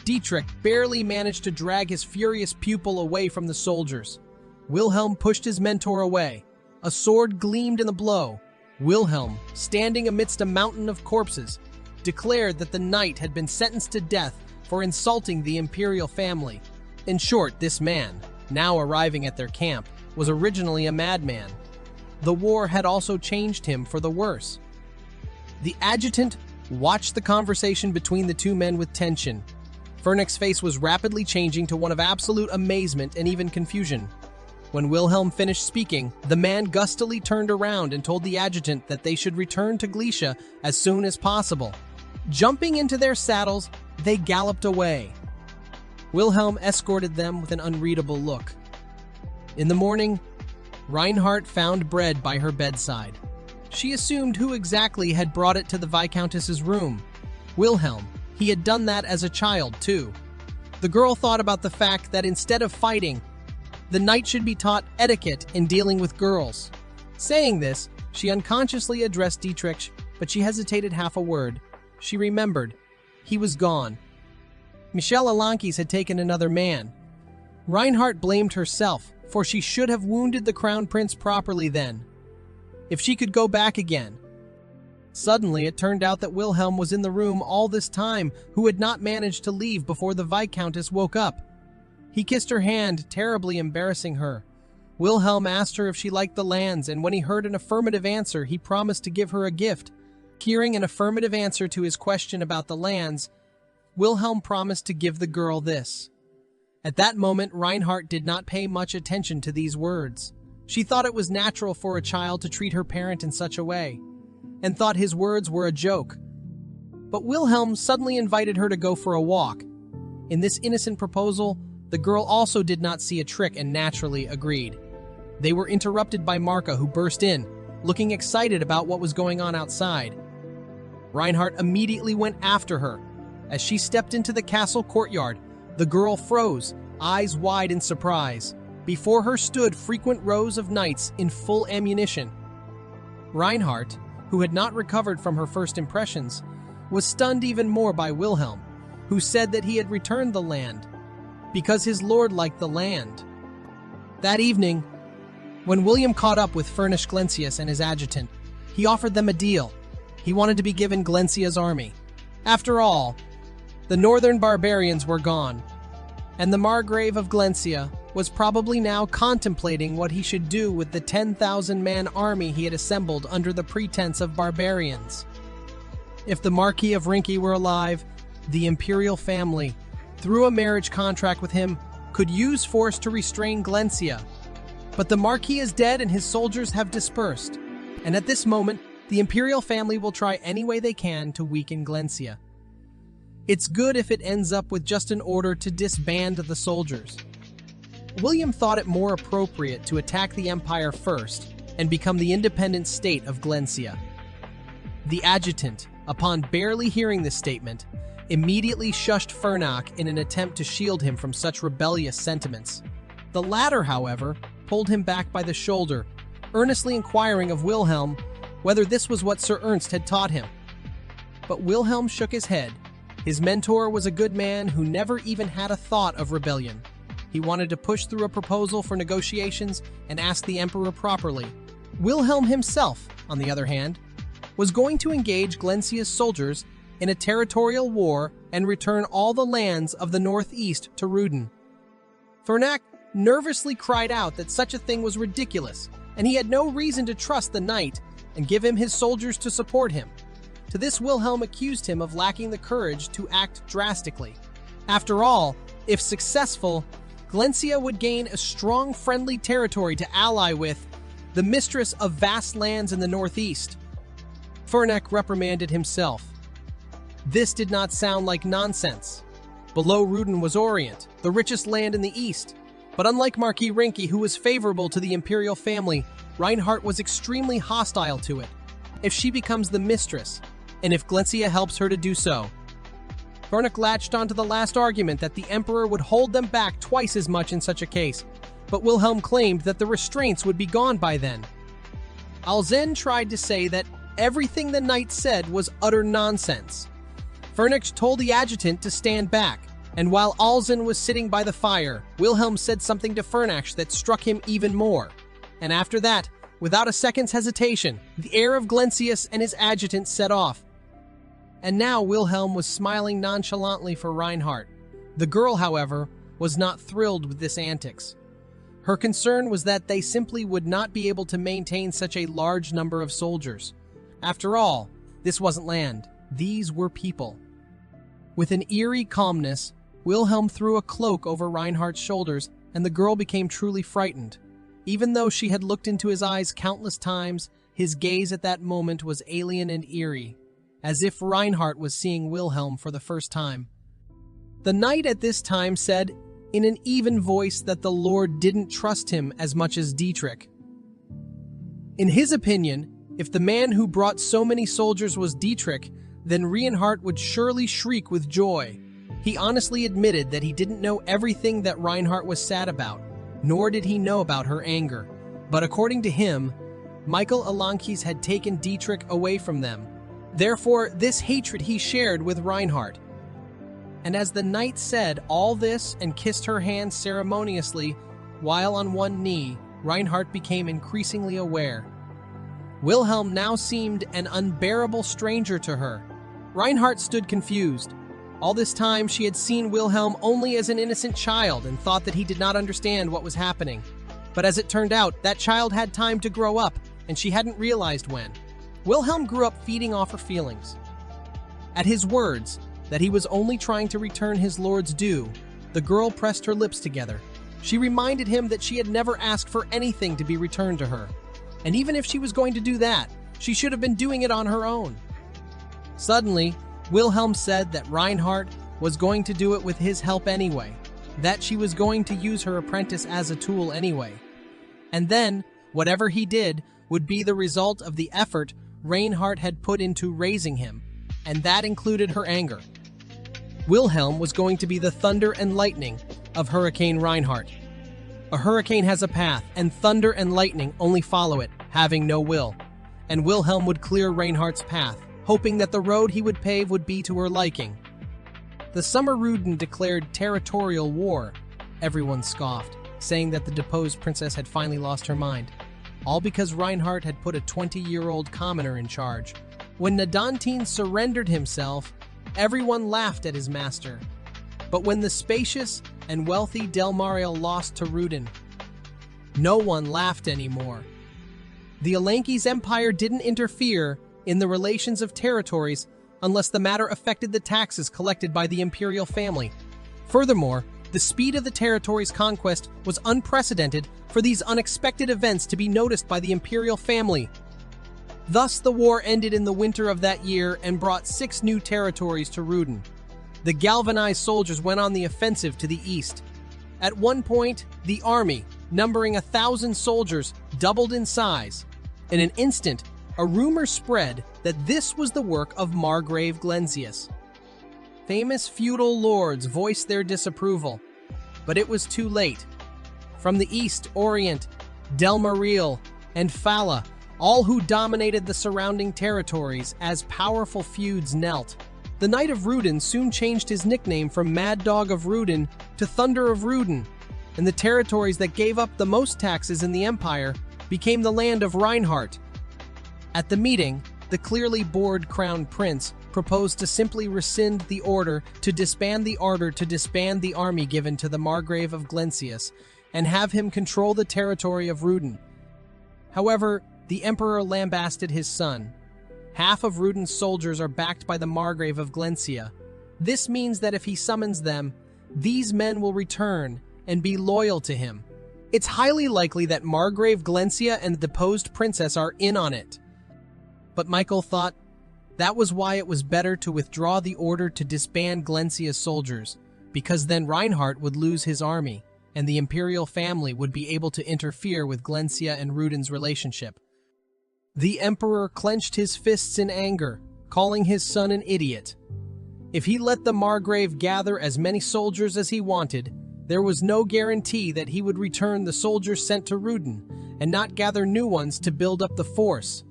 Dietrich barely managed to drag his furious pupil away from the soldiers. Wilhelm pushed his mentor away. A sword gleamed in the blow. Wilhelm, standing amidst a mountain of corpses, declared that the knight had been sentenced to death for insulting the imperial family. In short, this man, now arriving at their camp, was originally a madman. The war had also changed him for the worse. The adjutant watched the conversation between the two men with tension. Fernach's face was rapidly changing to one of absolute amazement and even confusion. When Wilhelm finished speaking, the man gustily turned around and told the adjutant that they should return to Galicia as soon as possible. Jumping into their saddles, they galloped away. Wilhelm escorted them with an unreadable look. In the morning, Reinhardt found bread by her bedside. She assumed who exactly had brought it to the Viscountess's room. Wilhelm. He had done that as a child, too. The girl thought about the fact that instead of fighting, the knight should be taught etiquette in dealing with girls. Saying this, she unconsciously addressed Dietrich, but she hesitated half a word. She remembered. He was gone. Michelle Alankis had taken another man. Reinhardt blamed herself, for she should have wounded the crown prince properly then. If she could go back again. Suddenly, it turned out that Wilhelm was in the room all this time, who had not managed to leave before the Viscountess woke up. He kissed her hand, terribly embarrassing her. Wilhelm asked her if she liked the lands, and when he heard an affirmative answer, he promised to give her a gift. Hearing an affirmative answer to his question about the lands, Wilhelm promised to give the girl this. At that moment, Reinhardt did not pay much attention to these words. She thought it was natural for a child to treat her parent in such a way, and thought his words were a joke. But Wilhelm suddenly invited her to go for a walk. In this innocent proposal, the girl also did not see a trick and naturally agreed. They were interrupted by Marka, who burst in, looking excited about what was going on outside. Reinhardt immediately went after her. As she stepped into the castle courtyard, the girl froze, eyes wide in surprise. Before her stood frequent rows of knights in full ammunition. Reinhardt, who had not recovered from her first impressions, was stunned even more by Wilhelm, who said that he had returned the land because his lord liked the land. That evening, when William caught up with Furnish Glencius and his adjutant, he offered them a deal. He wanted to be given Glencia's army. After all, the northern barbarians were gone, and the Margrave of Glencia was probably now contemplating what he should do with the 10,000-man army he had assembled under the pretense of barbarians. If the Marquis of Rinky were alive, the imperial family through a marriage contract with him, could use force to restrain Glencia. But the Marquis is dead and his soldiers have dispersed. And at this moment, the imperial family will try any way they can to weaken Glencia. It's good if it ends up with just an order to disband the soldiers. William thought it more appropriate to attack the empire first and become the independent state of Glencia. The adjutant, upon barely hearing this statement, immediately shushed Fernac in an attempt to shield him from such rebellious sentiments. The latter, however, pulled him back by the shoulder, earnestly inquiring of Wilhelm whether this was what Sir Ernst had taught him. But Wilhelm shook his head. His mentor was a good man who never even had a thought of rebellion. He wanted to push through a proposal for negotiations and ask the emperor properly. Wilhelm himself, on the other hand, was going to engage Glencia's soldiers in a territorial war and return all the lands of the northeast to Ruden. Fernac nervously cried out that such a thing was ridiculous, and he had no reason to trust the knight and give him his soldiers to support him. To this, Wilhelm accused him of lacking the courage to act drastically. After all, if successful, Glencia would gain a strong friendly territory to ally with, the mistress of vast lands in the northeast. Fernac reprimanded himself. This did not sound like nonsense. Below Ruden was Orient, the richest land in the east. But unlike Marquis Rinke, who was favorable to the imperial family, Reinhardt was extremely hostile to it. If she becomes the mistress, and if Glencia helps her to do so. Fernac latched onto the last argument that the emperor would hold them back twice as much in such a case, but Wilhelm claimed that the restraints would be gone by then. Alzen tried to say that everything the knight said was utter nonsense. Fernac told the adjutant to stand back, and while Alzen was sitting by the fire, Wilhelm said something to Fernac that struck him even more. And after that, without a second's hesitation, the heir of Glencius and his adjutant set off. And now Wilhelm was smiling nonchalantly for Reinhardt. The girl, however, was not thrilled with this antics. Her concern was that they simply would not be able to maintain such a large number of soldiers. After all, this wasn't land. These were people. With an eerie calmness, Wilhelm threw a cloak over Reinhardt's shoulders, and the girl became truly frightened. Even though she had looked into his eyes countless times, his gaze at that moment was alien and eerie, as if Reinhardt was seeing Wilhelm for the first time. The knight at this time said, in an even voice, that the Lord didn't trust him as much as Dietrich. In his opinion, if the man who brought so many soldiers was Dietrich, then Reinhardt would surely shriek with joy. He honestly admitted that he didn't know everything that Reinhardt was sad about, nor did he know about her anger. But according to him, Michael Alankes had taken Dietrich away from them. Therefore, this hatred he shared with Reinhardt. And as the knight said all this and kissed her hand ceremoniously, while on one knee, Reinhardt became increasingly aware. Wilhelm now seemed an unbearable stranger to her. Reinhardt stood confused. All this time, she had seen Wilhelm only as an innocent child and thought that he did not understand what was happening. But as it turned out, that child had time to grow up, and she hadn't realized when. Wilhelm grew up feeding off her feelings. At his words, that he was only trying to return his lord's due, the girl pressed her lips together. She reminded him that she had never asked for anything to be returned to her. And even if she was going to do that, she should have been doing it on her own. Suddenly, Wilhelm said that Reinhardt was going to do it with his help anyway, that she was going to use her apprentice as a tool anyway. And then, whatever he did would be the result of the effort Reinhardt had put into raising him, and that included her anger. Wilhelm was going to be the thunder and lightning of Hurricane Reinhardt. A hurricane has a path, and thunder and lightning only follow it, having no will. And Wilhelm would clear Reinhardt's path, hoping that the road he would pave would be to her liking. The Summer Ruden declared territorial war. Everyone scoffed, saying that the deposed princess had finally lost her mind, all because Reinhardt had put a 20-year-old commoner in charge. When Nadantine surrendered himself, everyone laughed at his master. But when the spacious and wealthy Delmariel lost to Ruden, no one laughed anymore. The Alankes Empire didn't interfere in the relations of territories unless the matter affected the taxes collected by the imperial family. Furthermore, the speed of the territory's conquest was unprecedented for these unexpected events to be noticed by the imperial family. Thus, the war ended in the winter of that year and brought 6 new territories to Ruden. The galvanized soldiers went on the offensive to the east. At one point, the army, numbering 1,000 soldiers, doubled in size. In an instant, a rumor spread that this was the work of Margrave Glensius. Famous feudal lords voiced their disapproval, but it was too late. From the east, Orient, Delmaril, and Fala, all who dominated the surrounding territories as powerful feuds knelt. The Knight of Ruden soon changed his nickname from Mad Dog of Ruden to Thunder of Ruden, and the territories that gave up the most taxes in the empire became the land of Reinhardt. At the meeting, the clearly bored crown prince proposed to simply rescind the order to disband the army given to the Margrave of Glensius and have him control the territory of Ruden. However, the emperor lambasted his son. Half of Ruden's soldiers are backed by the Margrave of Glensia. This means that if he summons them, these men will return and be loyal to him. It's highly likely that Margrave Glensia and the deposed princess are in on it. But Michael thought that was why it was better to withdraw the order to disband Glensia's soldiers, because then Reinhardt would lose his army, and the imperial family would be able to interfere with Glensia and Ruden's relationship. The emperor clenched his fists in anger, calling his son an idiot. If he let the Margrave gather as many soldiers as he wanted, there was no guarantee that he would return the soldiers sent to Ruden and not gather new ones to build up the force.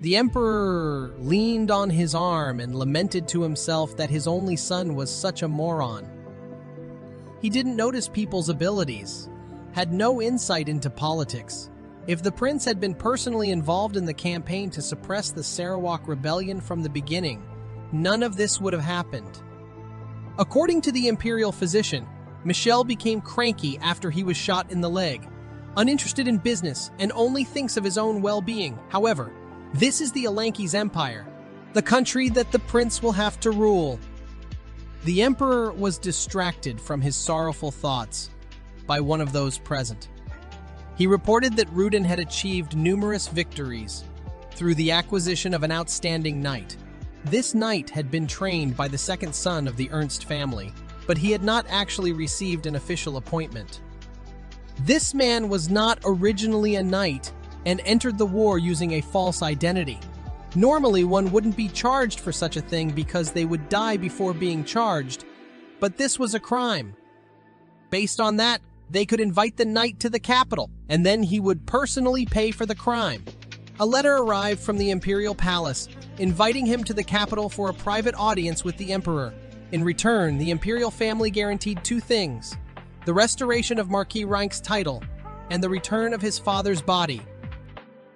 The emperor leaned on his arm and lamented to himself that his only son was such a moron. He didn't notice people's abilities, had no insight into politics. If the prince had been personally involved in the campaign to suppress the Sarawak rebellion from the beginning, none of this would have happened. According to the imperial physician, Michel became cranky after he was shot in the leg, uninterested in business and only thinks of his own well-being. However, this is the Alanki's empire, the country that the prince will have to rule. The emperor was distracted from his sorrowful thoughts by one of those present. He reported that Ruden had achieved numerous victories through the acquisition of an outstanding knight. This knight had been trained by the second son of the Ernst family, but he had not actually received an official appointment. This man was not originally a knight and entered the war using a false identity. Normally, one wouldn't be charged for such a thing because they would die before being charged, but this was a crime. Based on that, they could invite the knight to the capital, and then he would personally pay for the crime. A letter arrived from the imperial palace, inviting him to the capital for a private audience with the emperor. In return, the imperial family guaranteed 2 things: the restoration of Marquis Reink's title and the return of his father's body.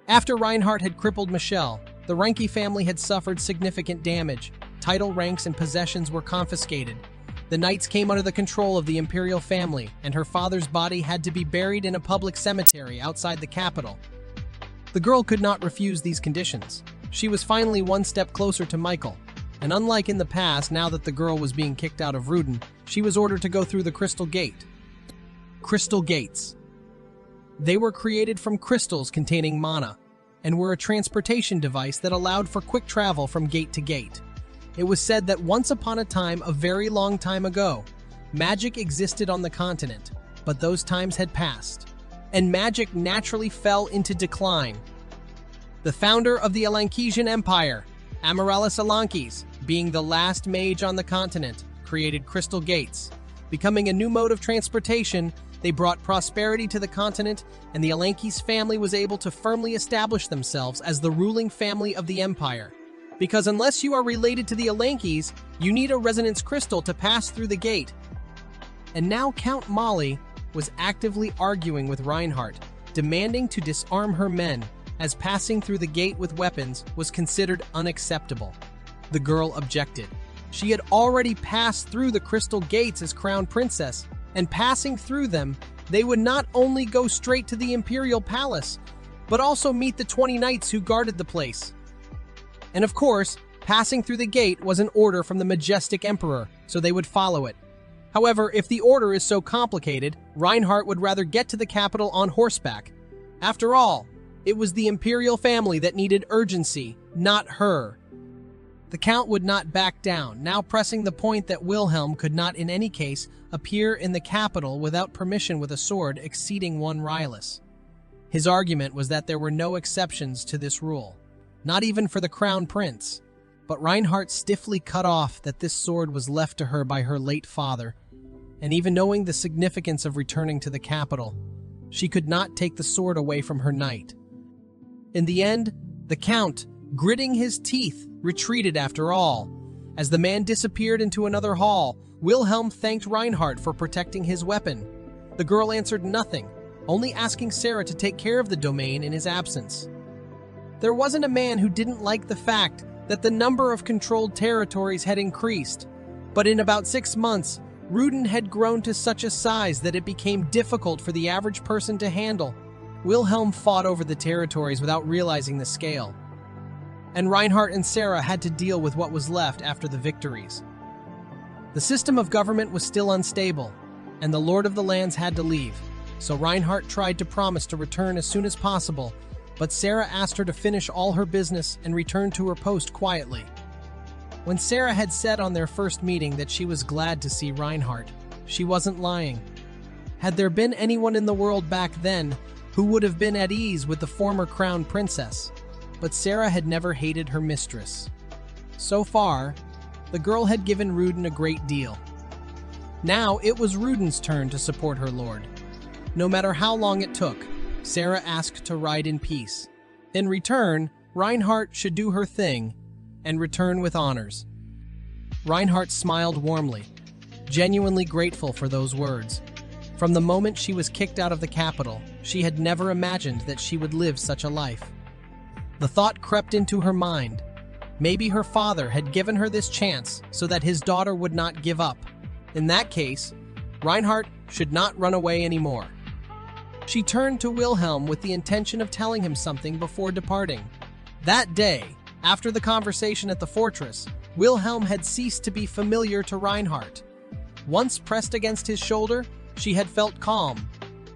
After Reinhardt had crippled Michel, the Reinke family had suffered significant damage. Title, ranks, and possessions were confiscated. The knights came under the control of the imperial family, and her father's body had to be buried in a public cemetery outside the capital. The girl could not refuse these conditions. She was finally one step closer to Michael, and unlike in the past, now that the girl was being kicked out of Ruden, she was ordered to go through the Crystal Gate. Crystal Gates. They were created from crystals containing mana, and were a transportation device that allowed for quick travel from gate to gate. It was said that once upon a time, a very long time ago, magic existed on the continent, but those times had passed, and magic naturally fell into decline. The founder of the Alankesian Empire, Amaryllis Alankes, being the last mage on the continent, created Crystal Gates. Becoming a new mode of transportation, they brought prosperity to the continent, and the Alankes family was able to firmly establish themselves as the ruling family of the empire. Because unless you are related to the Alankes, you need a resonance crystal to pass through the gate. And now Count Molly was actively arguing with Reinhardt, demanding to disarm her men, as passing through the gate with weapons was considered unacceptable. The girl objected. She had already passed through the Crystal Gates as Crown Princess, and passing through them, they would not only go straight to the Imperial Palace, but also meet the 20 knights who guarded the place. And of course, passing through the gate was an order from the majestic emperor, so they would follow it. However, if the order is so complicated, Reinhardt would rather get to the capital on horseback. After all, it was the imperial family that needed urgency, not her. The Count would not back down, now pressing the point that Wilhelm could not in any case appear in the capital without permission with a sword exceeding 1 Rylus. His argument was that there were no exceptions to this rule, not even for the crown prince. But Reinhardt stiffly cut off that this sword was left to her by her late father, and even knowing the significance of returning to the capital, she could not take the sword away from her knight. In the end, the Count, gritting his teeth, retreated after all. As the man disappeared into another hall, Wilhelm thanked Reinhardt for protecting his weapon. The girl answered nothing, only asking Sarah to take care of the domain in his absence. There wasn't a man who didn't like the fact that the number of controlled territories had increased, but in about 6 months, Ruden had grown to such a size that it became difficult for the average person to handle. Wilhelm fought over the territories without realizing the scale, and Reinhardt and Sarah had to deal with what was left after the victories. The system of government was still unstable, and the Lord of the Lands had to leave, so Reinhardt tried to promise to return as soon as possible, but Sarah asked her to finish all her business and return to her post quietly. When Sarah had said on their first meeting that she was glad to see Reinhardt, she wasn't lying. Had there been anyone in the world back then who would have been at ease with the former crown princess, but Sarah had never hated her mistress. So far, the girl had given Ruden a great deal. Now it was Ruden's turn to support her lord. No matter how long it took, Sarah asked to ride in peace. In return, Reinhardt should do her thing and return with honors. Reinhardt smiled warmly, genuinely grateful for those words. From the moment she was kicked out of the capital, she had never imagined that she would live such a life. The thought crept into her mind. Maybe her father had given her this chance so that his daughter would not give up. In that case, Reinhardt should not run away anymore. She turned to Wilhelm with the intention of telling him something before departing. That day, after the conversation at the fortress, Wilhelm had ceased to be familiar to Reinhardt. Once pressed against his shoulder, she had felt calm,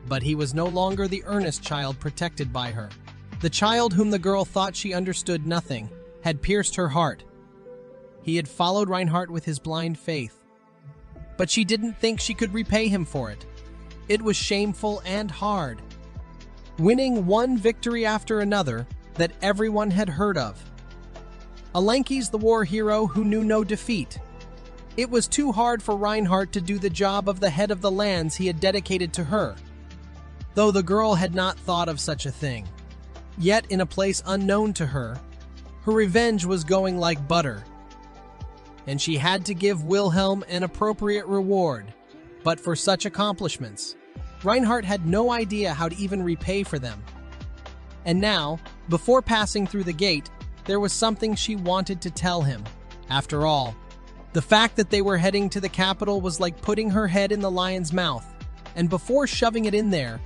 but he was no longer the earnest child protected by her. The child whom the girl thought she understood nothing had pierced her heart. He had followed Reinhardt with his blind faith, but she didn't think she could repay him for it. It was shameful and hard. Winning one victory after another that everyone had heard of. Alenki's the war hero who knew no defeat. It was too hard for Reinhardt to do the job of the head of the lands he had dedicated to her, though the girl had not thought of such a thing. Yet, in a place unknown to her, her revenge was going like butter, and she had to give Wilhelm an appropriate reward. But for such accomplishments, Reinhardt had no idea how to even repay for them. And now, before passing through the gate, there was something she wanted to tell him. After all, the fact that they were heading to the capital was like putting her head in the lion's mouth, and before shoving it in there,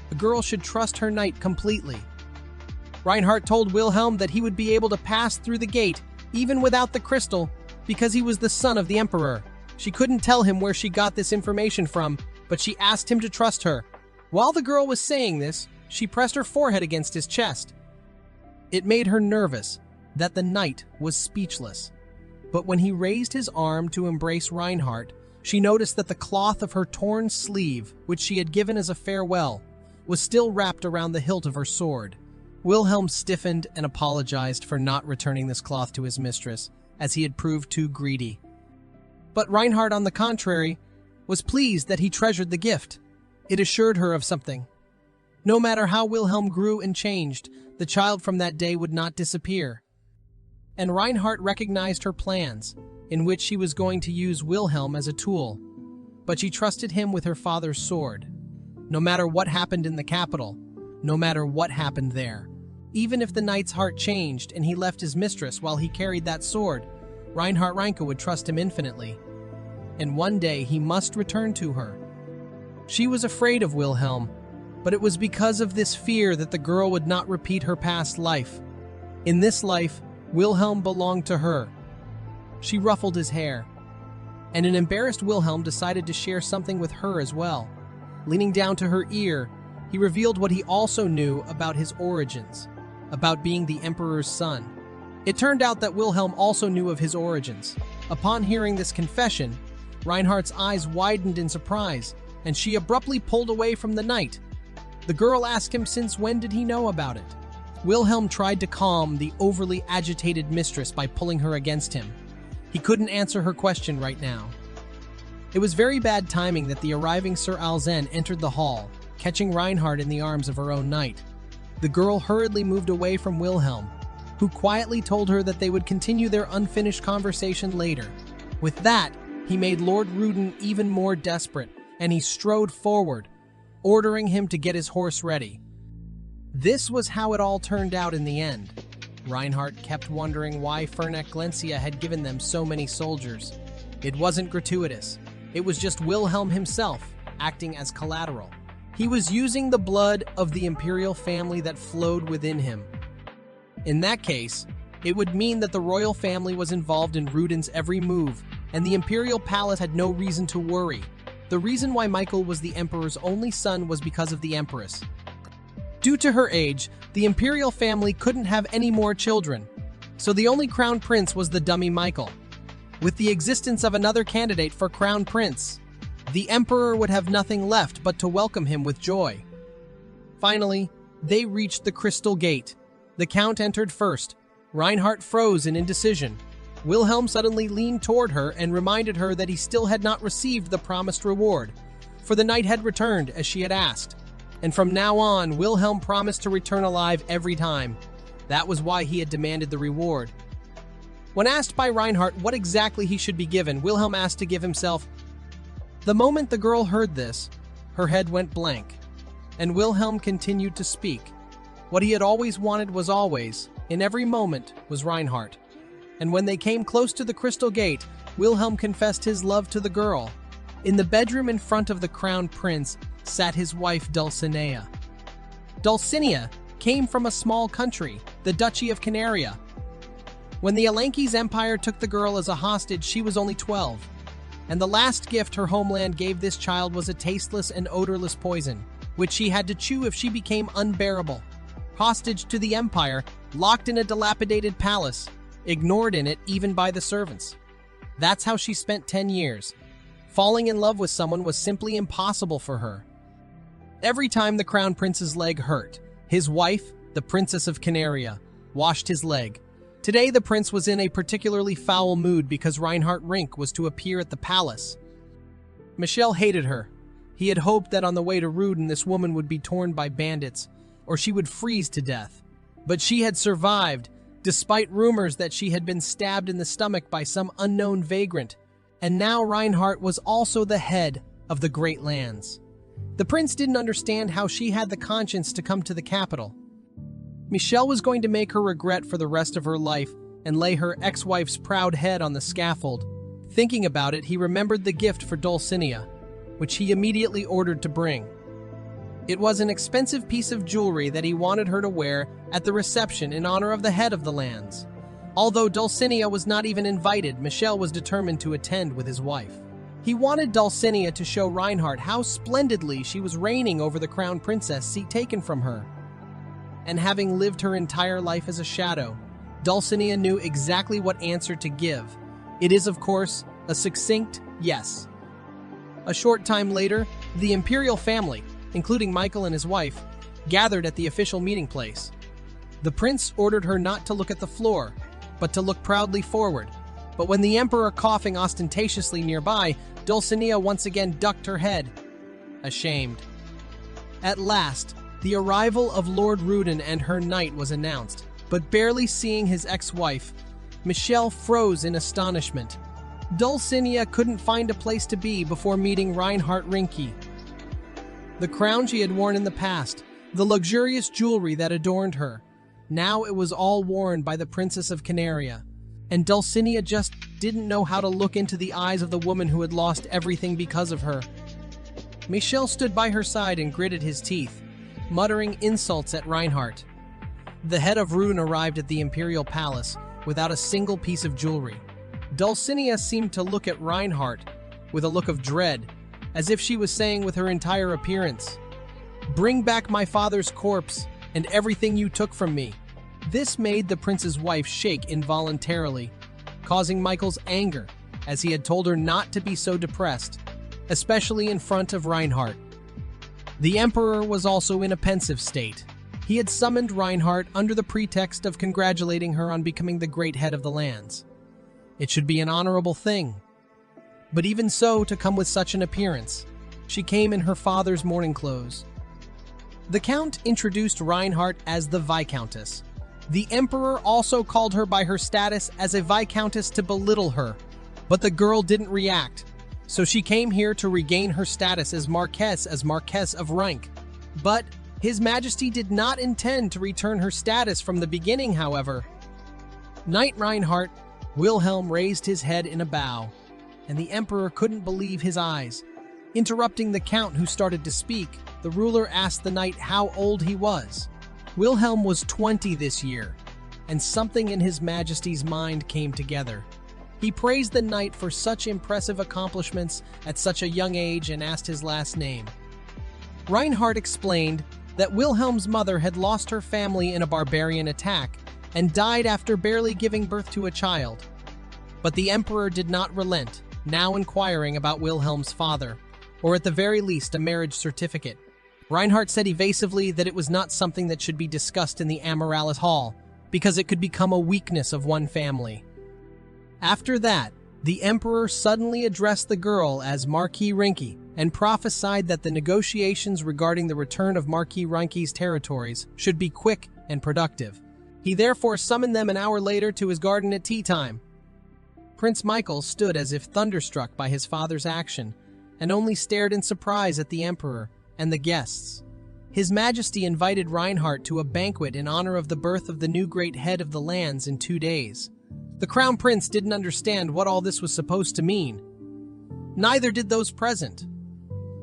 the girl should trust her knight completely. Reinhardt told Wilhelm that he would be able to pass through the gate, even without the crystal, because he was the son of the emperor. She couldn't tell him where she got this information from, but she asked him to trust her. While the girl was saying this, she pressed her forehead against his chest. It made her nervous that the knight was speechless. But when he raised his arm to embrace Reinhardt, she noticed that the cloth of her torn sleeve, which she had given as a farewell, was still wrapped around the hilt of her sword. Wilhelm stiffened and apologized for not returning this cloth to his mistress, as he had proved too greedy. But Reinhardt, on the contrary, was pleased that he treasured the gift. It assured her of something. No matter how Wilhelm grew and changed, the child from that day would not disappear. And Reinhardt recognized her plans, in which she was going to use Wilhelm as a tool. But she trusted him with her father's sword. No matter what happened in the capital, no matter what happened there. Even if the knight's heart changed and he left his mistress while he carried that sword, Reinhardt Reinke would trust him infinitely. And one day he must return to her. She was afraid of Wilhelm, but it was because of this fear that the girl would not repeat her past life. In this life, Wilhelm belonged to her. She ruffled his hair. and an embarrassed Wilhelm decided to share something with her as well. Leaning down to her ear, he revealed what he also knew about his origins, about being the Emperor's son. It turned out that Wilhelm also knew of his origins. Upon hearing this confession, Reinhardt's eyes widened in surprise, and she abruptly pulled away from the knight. The girl asked him since when did he know about it. Wilhelm tried to calm the overly agitated mistress by pulling her against him. He couldn't answer her question right now. It was very bad timing that the arriving Sir Alzen entered the hall, catching Reinhardt in the arms of her own knight. The girl hurriedly moved away from Wilhelm, who quietly told her that they would continue their unfinished conversation later. With that, he made Lord Ruden even more desperate, and he strode forward, ordering him to get his horse ready. This was how it all turned out in the end. Reinhardt kept wondering why Fernek Glencia had given them so many soldiers. It wasn't gratuitous. It was just Wilhelm himself, acting as collateral. He was using the blood of the imperial family that flowed within him. In that case, it would mean that the royal family was involved in Ruden's every move, and the imperial palace had no reason to worry. The reason why Michael was the emperor's only son was because of the empress. Due to her age, the imperial family couldn't have any more children, so the only crown prince was the dummy Michael. With the existence of another candidate for crown prince, the emperor would have nothing left but to welcome him with joy. Finally, they reached the Crystal Gate. The count entered first. Reinhardt froze in indecision. Wilhelm suddenly leaned toward her and reminded her that he still had not received the promised reward, for the knight had returned as she had asked. And from now on, Wilhelm promised to return alive every time. That was why he had demanded the reward. When asked by Reinhardt what exactly he should be given, Wilhelm asked to give himself. The moment the girl heard this, her head went blank, and Wilhelm continued to speak. What he had always wanted was always, in every moment, was Reinhardt. And when they came close to the Crystal Gate, Wilhelm confessed his love to the girl. In the bedroom in front of the crown prince sat his wife Dulcinea. Dulcinea came from a small country, the Duchy of Canaria. When the Alenkes Empire took the girl as a hostage, she was only 12. And the last gift her homeland gave this child was a tasteless and odorless poison, which she had to chew if she became unbearable. Hostage to the empire, locked in a dilapidated palace, ignored in it even by the servants. That's how she spent 10 years. Falling in love with someone was simply impossible for her. Every time the crown prince's leg hurt, his wife, the Princess of Canaria, washed his leg. Today the prince was in a particularly foul mood because Reinhardt Rink was to appear at the palace. Michel hated her. He had hoped that on the way to Ruden this woman would be torn by bandits, or she would freeze to death. But she had survived, despite rumors that she had been stabbed in the stomach by some unknown vagrant. And now Reinhardt was also the head of the Great Lands. The prince didn't understand how she had the conscience to come to the capital. Michel was going to make her regret for the rest of her life and lay her ex-wife's proud head on the scaffold. Thinking about it, he remembered the gift for Dulcinea, which he immediately ordered to bring. It was an expensive piece of jewelry that he wanted her to wear at the reception in honor of the head of the lands. Although Dulcinea was not even invited, Michel was determined to attend with his wife. He wanted Dulcinea to show Reinhardt how splendidly she was reigning over the crown princess seat taken from her. And having lived her entire life as a shadow, Dulcinea knew exactly what answer to give. It is, of course, a succinct yes. A short time later, the imperial family, including Michael and his wife, gathered at the official meeting place. The prince ordered her not to look at the floor, but to look proudly forward. But when the emperor coughing ostentatiously nearby, Dulcinea once again ducked her head, ashamed. At last, the arrival of Lord Ruden and her knight was announced, but barely seeing his ex-wife, Michel froze in astonishment. Dulcinea couldn't find a place to be before meeting Reinhardt Rinke. The crown she had worn in the past, the luxurious jewelry that adorned her, now it was all worn by the Princess of Canaria. And Dulcinea just didn't know how to look into the eyes of the woman who had lost everything because of her. Michel stood by her side and gritted his teeth, muttering insults at Reinhardt. The head of Rune arrived at the imperial palace without a single piece of jewelry. Dulcinea seemed to look at Reinhardt with a look of dread, as if she was saying with her entire appearance, "Bring back my father's corpse and everything you took from me." This made the prince's wife shake involuntarily, causing Michael's anger, as he had told her not to be so depressed, especially in front of Reinhardt. The emperor was also in a pensive state. He had summoned Reinhardt under the pretext of congratulating her on becoming the great head of the lands. It should be an honorable thing. But even so, to come with such an appearance, she came in her father's mourning clothes. The count introduced Reinhardt as the Viscountess. The emperor also called her by her status as a Viscountess to belittle her, but the girl didn't react, so she came here to regain her status as Marquess of rank. But His Majesty did not intend to return her status from the beginning, however. Knight Reinhardt, Wilhelm raised his head in a bow, and the emperor couldn't believe his eyes. Interrupting the count, who started to speak, the ruler asked the knight how old he was. Wilhelm was 20 this year, and something in His Majesty's mind came together. He praised the knight for such impressive accomplishments at such a young age and asked his last name. Reinhardt explained that Wilhelm's mother had lost her family in a barbarian attack and died after barely giving birth to a child. But the emperor did not relent, now inquiring about Wilhelm's father, or at the very least a marriage certificate. Reinhardt said evasively that it was not something that should be discussed in the Amaryllis Hall, because it could become a weakness of one family. After that, the emperor suddenly addressed the girl as Marquis Rinke and prophesied that the negotiations regarding the return of Marquis Rinke's territories should be quick and productive. He therefore summoned them an hour later to his garden at tea time. Prince Michael stood as if thunderstruck by his father's action and only stared in surprise at the emperor and the guests. His Majesty invited Reinhardt to a banquet in honor of the birth of the new great head of the lands in 2 days. The crown prince didn't understand what all this was supposed to mean. Neither did those present.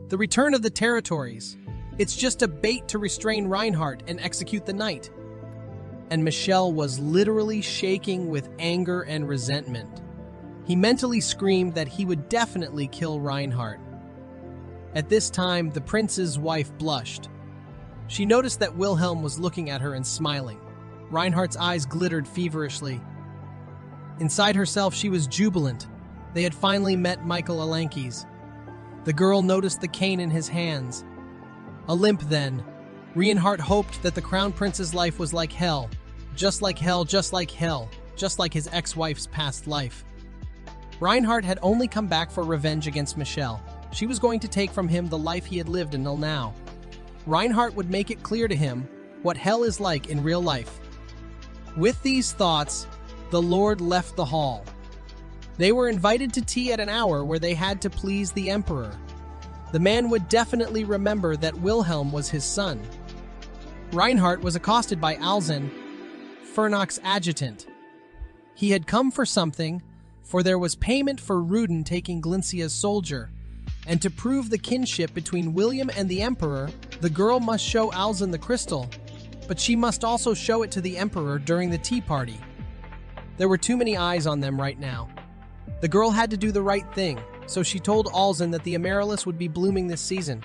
The return of the territories. It's just a bait to restrain Reinhardt and execute the knight. And Michel was literally shaking with anger and resentment. He mentally screamed that he would definitely kill Reinhardt. At this time, the prince's wife blushed. She noticed that Wilhelm was looking at her and smiling. Reinhardt's eyes glittered feverishly. Inside herself, she was jubilant. They had finally met Michael Alankes. The girl noticed the cane in his hands. A limp then. Reinhardt hoped that the crown prince's life was like hell. Just like hell, just like hell. Just like his ex-wife's past life. Reinhardt had only come back for revenge against Michel. She was going to take from him the life he had lived until now. Reinhardt would make it clear to him what hell is like in real life. With these thoughts, the Lord left the hall. They were invited to tea at an hour where they had to please the emperor. The man would definitely remember that Wilhelm was his son. Reinhardt was accosted by Alzen, Fernach's adjutant. He had come for something, for there was payment for Ruden taking Glincia's soldier, and to prove the kinship between William and the emperor, the girl must show Alzen the crystal, but she must also show it to the emperor during the tea party. There were too many eyes on them right now. The girl had to do the right thing, so she told Alzen that the amaryllis would be blooming this season.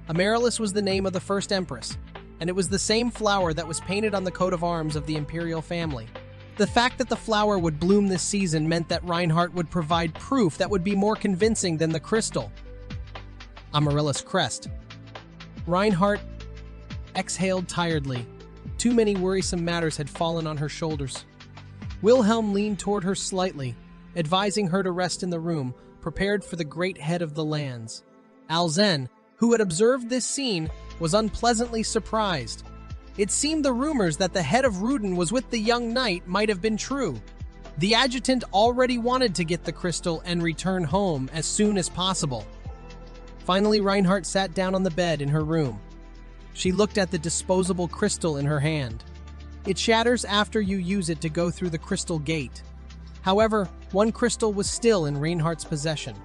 Amaryllis was the name of the first empress, and it was the same flower that was painted on the coat of arms of the imperial family. The fact that the flower would bloom this season meant that Reinhardt would provide proof that would be more convincing than the crystal. Amaryllis crest. Reinhardt exhaled tiredly. Too many worrisome matters had fallen on her shoulders. Wilhelm leaned toward her slightly, advising her to rest in the room, prepared for the great head of the lands. Alzen, who had observed this scene, was unpleasantly surprised. It seemed the rumors that the head of Ruden was with the young knight might have been true. The adjutant already wanted to get the crystal and return home as soon as possible. Finally, Reinhardt sat down on the bed in her room. She looked at the disposable crystal in her hand. It shatters after you use it to go through the crystal gate. However, one crystal was still in Reinhardt's possession.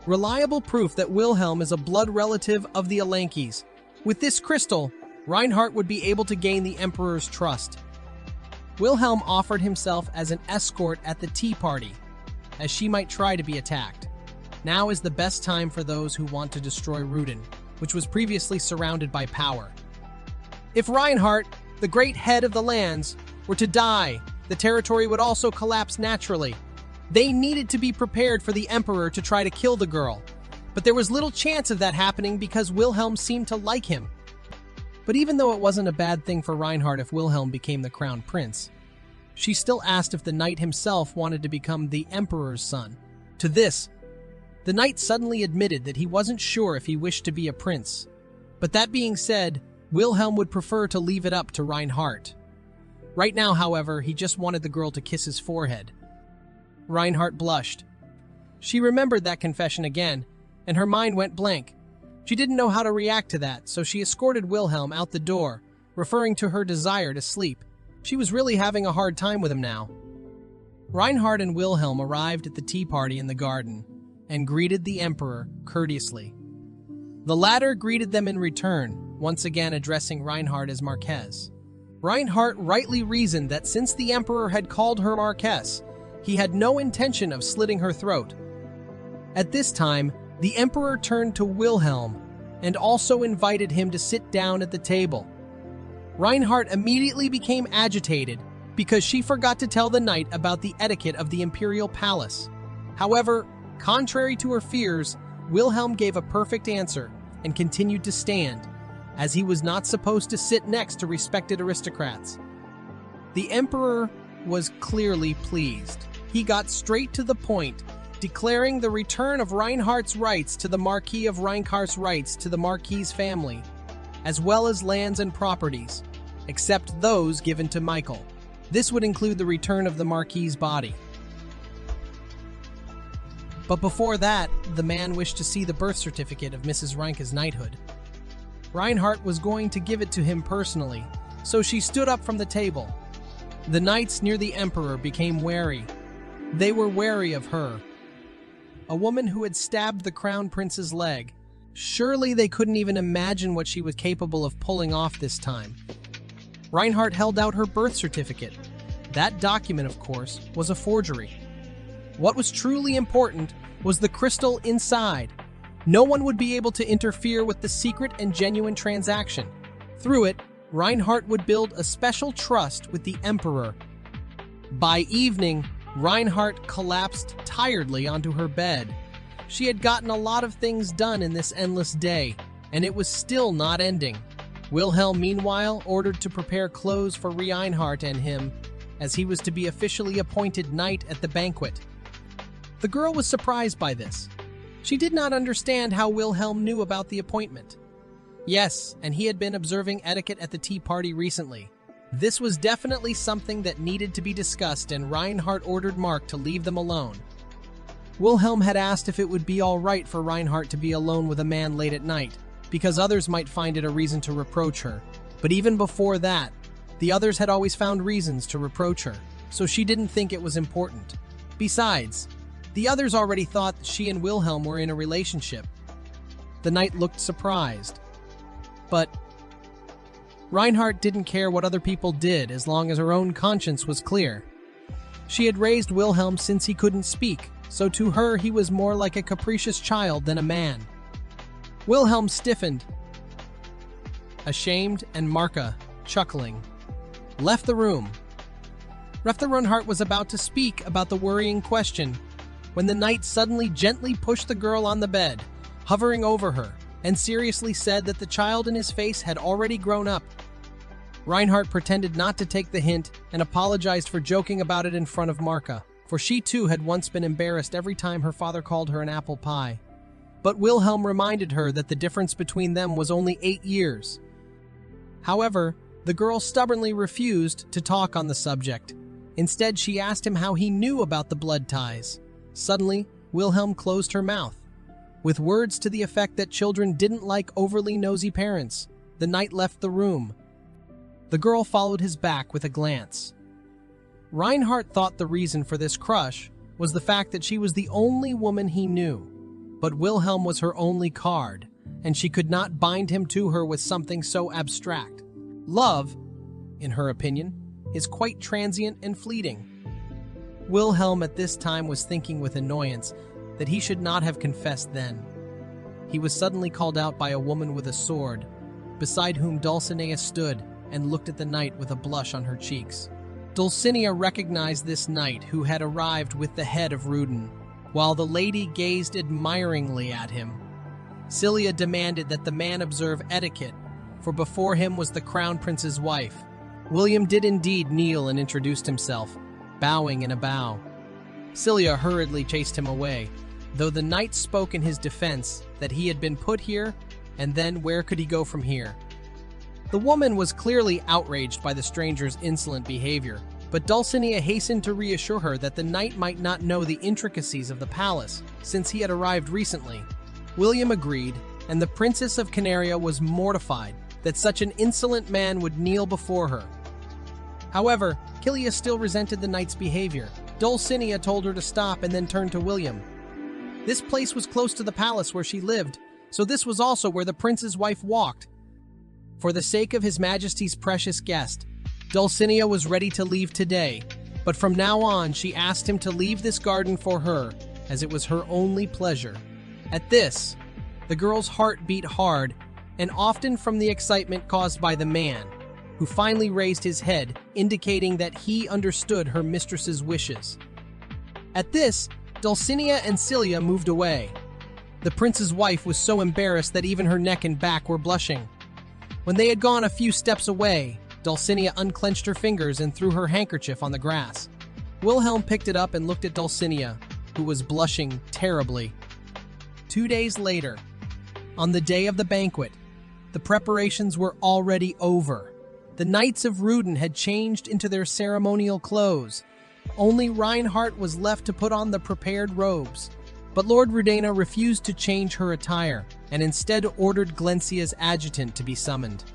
Reliable proof that Wilhelm is a blood relative of the Alankes. With this crystal, Reinhardt would be able to gain the emperor's trust. Wilhelm offered himself as an escort at the tea party. as she might try to be attacked. Now is the best time for those who want to destroy Rudin, which was previously surrounded by power. If Reinhardt, the great head of the lands, were to die, the territory would also collapse naturally. They needed to be prepared for the Emperor to try to kill the girl, but there was little chance of that happening because Wilhelm seemed to like him. But even though it wasn't a bad thing for Reinhardt if Wilhelm became the crown prince, she still asked if the knight himself wanted to become the Emperor's son. To this, the knight suddenly admitted that he wasn't sure if he wished to be a prince. But that being said, Wilhelm would prefer to leave it up to Reinhardt. Right now, however, he just wanted the girl to kiss his forehead. Reinhardt blushed. She remembered that confession again, and her mind went blank. She didn't know how to react to that, so she escorted Wilhelm out the door, referring to her desire to sleep. She was really having a hard time with him now. Reinhardt and Wilhelm arrived at the tea party in the garden and greeted the Emperor courteously. The latter greeted them in return, once again addressing Reinhardt as Marquess. Reinhardt rightly reasoned that since the Emperor had called her Marquess, he had no intention of slitting her throat. At this time, the Emperor turned to Wilhelm and also invited him to sit down at the table. Reinhardt immediately became agitated because she forgot to tell the knight about the etiquette of the imperial palace. However, contrary to her fears, Wilhelm gave a perfect answer and continued to stand, as he was not supposed to sit next to respected aristocrats. The Emperor was clearly pleased. He got straight to the point, declaring the return of Reinhardt's rights to the Marquis of Reinhardt's rights to the Marquis' family, as well as lands and properties, except those given to Michael. This would include the return of the Marquis' body. But before that, the man wished to see the birth certificate of Mrs. Reinke's knighthood. Reinhardt was going to give it to him personally, so she stood up from the table. The knights near the Emperor became wary. They were wary of her, a woman who had stabbed the crown prince's leg. Surely they couldn't even imagine what she was capable of pulling off this time. Reinhardt held out her birth certificate. That document, of course, was a forgery. What was truly important was the crystal inside. No one would be able to interfere with the secret and genuine transaction. Through it, Reinhardt would build a special trust with the Emperor. By evening, Reinhardt collapsed tiredly onto her bed. She had gotten a lot of things done in this endless day, and it was still not ending. Wilhelm, meanwhile, ordered to prepare clothes for Reinhardt and him, as he was to be officially appointed knight at the banquet. The girl was surprised by this. She did not understand how Wilhelm knew about the appointment. Yes, and he had been observing etiquette at the tea party recently. This was definitely something that needed to be discussed, and Reinhardt ordered Mark to leave them alone. Wilhelm had asked if it would be all right for Reinhardt to be alone with a man late at night, because others might find it a reason to reproach her. But even before that, the others had always found reasons to reproach her, so she didn't think it was important. Besides, the others already thought that she and Wilhelm were in a relationship. The knight looked surprised. But Reinhardt didn't care what other people did as long as her own conscience was clear. She had raised Wilhelm since he couldn't speak, so to her he was more like a capricious child than a man. Wilhelm stiffened, ashamed, and Marka, chuckling, left the room. Reinhardt was about to speak about the worrying question when the knight suddenly gently pushed the girl on the bed, hovering over her, and seriously said that the child in his face had already grown up. Reinhardt pretended not to take the hint and apologized for joking about it in front of Marka, for she too had once been embarrassed every time her father called her an apple pie. But Wilhelm reminded her that the difference between them was only 8 years. However, the girl stubbornly refused to talk on the subject. Instead, she asked him how he knew about the blood ties. Suddenly, Wilhelm closed her mouth. With words to the effect that children didn't like overly nosy parents, the knight left the room. The girl followed his back with a glance. Reinhardt thought the reason for this crush was the fact that she was the only woman he knew. But Wilhelm was her only card, and she could not bind him to her with something so abstract. Love, in her opinion, is quite transient and fleeting. Wilhelm at this time was thinking with annoyance that he should not have confessed then. He was suddenly called out by a woman with a sword, beside whom Dulcinea stood and looked at the knight with a blush on her cheeks. Dulcinea recognized this knight who had arrived with the head of Rudin, while the lady gazed admiringly at him. Cilia demanded that the man observe etiquette, for before him was the crown prince's wife. William did indeed kneel and introduced himself, bowing in a bow. Cilia hurriedly chased him away, though the knight spoke in his defense that he had been put here, and then where could he go from here? The woman was clearly outraged by the stranger's insolent behavior, but Dulcinea hastened to reassure her that the knight might not know the intricacies of the palace, since he had arrived recently. William agreed, and the Princess of Canaria was mortified that such an insolent man would kneel before her. However, Cilia still resented the knight's behavior. Dulcinea told her to stop and then turned to William. This place was close to the palace where she lived, so this was also where the prince's wife walked. For the sake of His Majesty's precious guest, Dulcinea was ready to leave today, but from now on she asked him to leave this garden for her, as it was her only pleasure. At this, the girl's heart beat hard, and often from the excitement caused by the man, who finally raised his head, indicating that he understood her mistress's wishes. At this, Dulcinea and Cilia moved away. The prince's wife was so embarrassed that even her neck and back were blushing. When they had gone a few steps away, Dulcinea unclenched her fingers and threw her handkerchief on the grass. Wilhelm picked it up and looked at Dulcinea, who was blushing terribly. 2 days later, on the day of the banquet, the preparations were already over. The Knights of Rudin had changed into their ceremonial clothes. Only Reinhardt was left to put on the prepared robes. But Lord Rudena refused to change her attire, and instead ordered Glencia's adjutant to be summoned.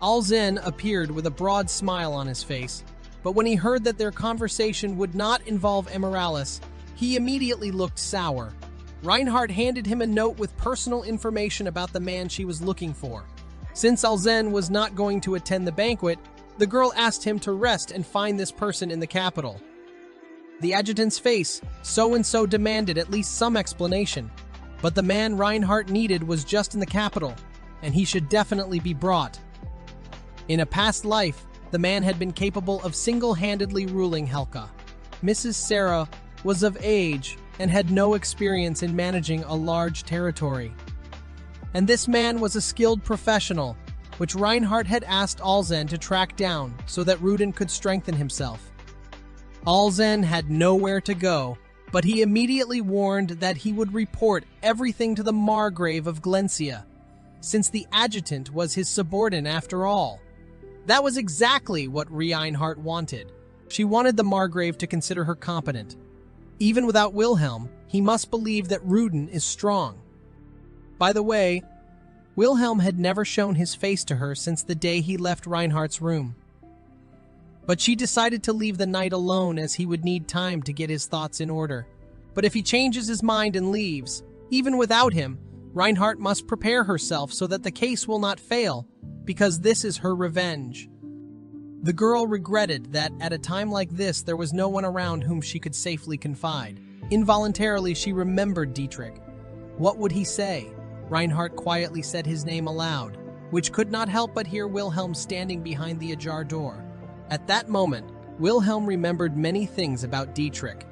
Alzen appeared with a broad smile on his face, but when he heard that their conversation would not involve Emeralis, he immediately looked sour. Reinhardt handed him a note with personal information about the man she was looking for. Since Alzen was not going to attend the banquet, the girl asked him to rest and find this person in the capital. The adjutant's face so-and-so demanded at least some explanation, but the man Reinhardt needed was just in the capital, and he should definitely be brought. In a past life, the man had been capable of single-handedly ruling Helka. Mrs. Sarah was of age and had no experience in managing a large territory. And this man was a skilled professional, which Reinhardt had asked Alzen to track down so that Rudin could strengthen himself. Alzen had nowhere to go, but he immediately warned that he would report everything to the Margrave of Glencia, since the adjutant was his subordinate after all. That was exactly what Reinhardt wanted. She wanted the Margrave to consider her competent. Even without Wilhelm, he must believe that Rudin is strong. By the way, Wilhelm had never shown his face to her since the day he left Reinhardt's room. But she decided to leave the knight alone as he would need time to get his thoughts in order. But if he changes his mind and leaves, even without him, Reinhardt must prepare herself so that the case will not fail, because this is her revenge. The girl regretted that at a time like this there was no one around whom she could safely confide. Involuntarily, she remembered Dietrich. What would he say? Reinhardt quietly said his name aloud, which could not help but hear Wilhelm standing behind the ajar door. At that moment, Wilhelm remembered many things about Dietrich.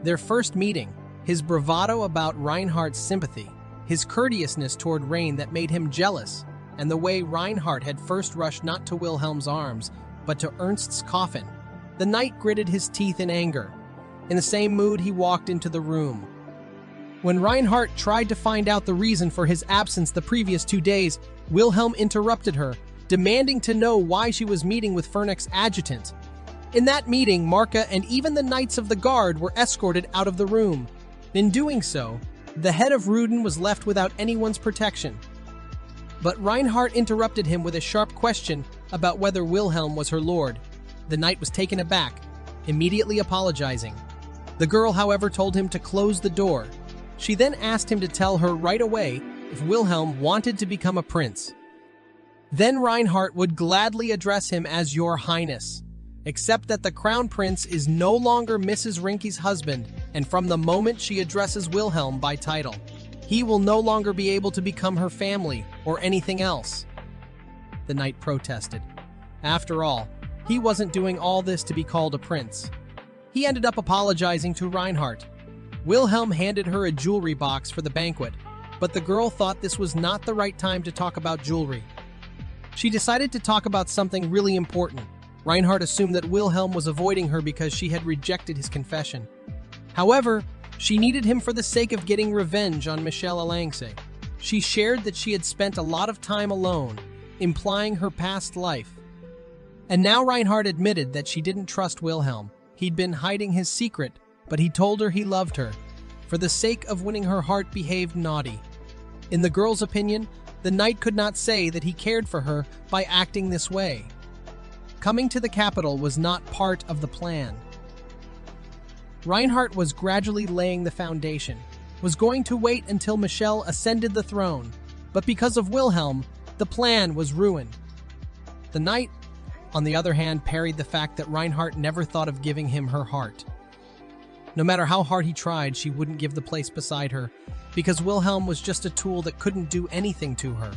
Their first meeting, his bravado about Reinhardt's sympathy, his courteousness toward Rain that made him jealous, and the way Reinhardt had first rushed not to Wilhelm's arms, but to Ernst's coffin. The knight gritted his teeth in anger. In the same mood, he walked into the room. When Reinhardt tried to find out the reason for his absence the previous 2 days, Wilhelm interrupted her, demanding to know why she was meeting with Fernex's adjutant. In that meeting, Marka and even the Knights of the Guard were escorted out of the room. In doing so, the head of Rudin was left without anyone's protection. But Reinhardt interrupted him with a sharp question about whether Wilhelm was her lord. The knight was taken aback, immediately apologizing. The girl, however, told him to close the door. She then asked him to tell her right away if Wilhelm wanted to become a prince. Then Reinhardt would gladly address him as Your Highness. except that the crown prince is no longer Mrs. Rinky's husband, and from the moment she addresses Wilhelm by title, he will no longer be able to become her family or anything else. The knight protested. After all, he wasn't doing all this to be called a prince. He ended up apologizing to Reinhardt. Wilhelm handed her a jewelry box for the banquet, but the girl thought this was not the right time to talk about jewelry. She decided to talk about something really important. Reinhardt assumed that Wilhelm was avoiding her because she had rejected his confession. However, she needed him for the sake of getting revenge on Michelle Alangse. She shared that she had spent a lot of time alone, implying her past life. And now Reinhardt admitted that she didn't trust Wilhelm. He'd been hiding his secret, but he told her he loved her. For the sake of winning her heart, behaved naughty. In the girl's opinion, the knight could not say that he cared for her by acting this way. Coming to the capital was not part of the plan. Reinhardt was gradually laying the foundation, was going to wait until Michelle ascended the throne, but because of Wilhelm, the plan was ruined. The knight, on the other hand, parried the fact that Reinhardt never thought of giving him her heart. No matter how hard he tried, she wouldn't give the place beside her, because Wilhelm was just a tool that couldn't do anything to her.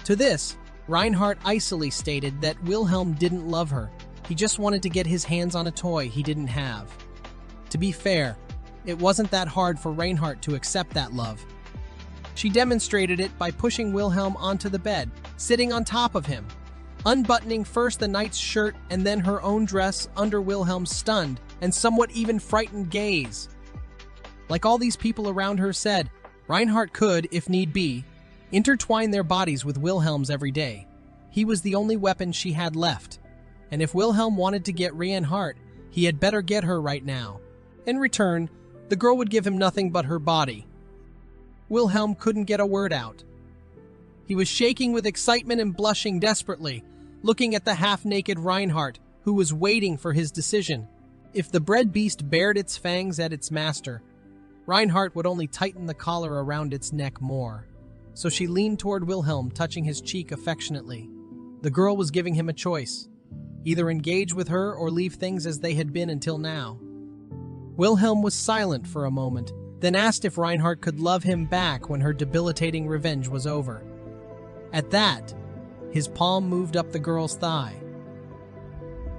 To this, Reinhardt icily stated that Wilhelm didn't love her. He just wanted to get his hands on a toy he didn't have. To be fair, it wasn't that hard for Reinhardt to accept that love. She demonstrated it by pushing Wilhelm onto the bed, sitting on top of him, unbuttoning first the knight's shirt and then her own dress under Wilhelm's stunned and somewhat even frightened gaze. Like all these people around her said, Reinhardt could, if need be, intertwine their bodies with Wilhelm's every day. He was the only weapon she had left, and if Wilhelm wanted to get Reinhardt, he had better get her right now. In return, the girl would give him nothing but her body. Wilhelm couldn't get a word out. He was shaking with excitement and blushing desperately, looking at the half-naked Reinhardt, who was waiting for his decision. If the bread beast bared its fangs at its master, Reinhardt would only tighten the collar around its neck more. So she leaned toward Wilhelm, touching his cheek affectionately. The girl was giving him a choice. Either engage with her or leave things as they had been until now. Wilhelm was silent for a moment, then asked if Reinhardt could love him back when her debilitating revenge was over. At that, his palm moved up the girl's thigh.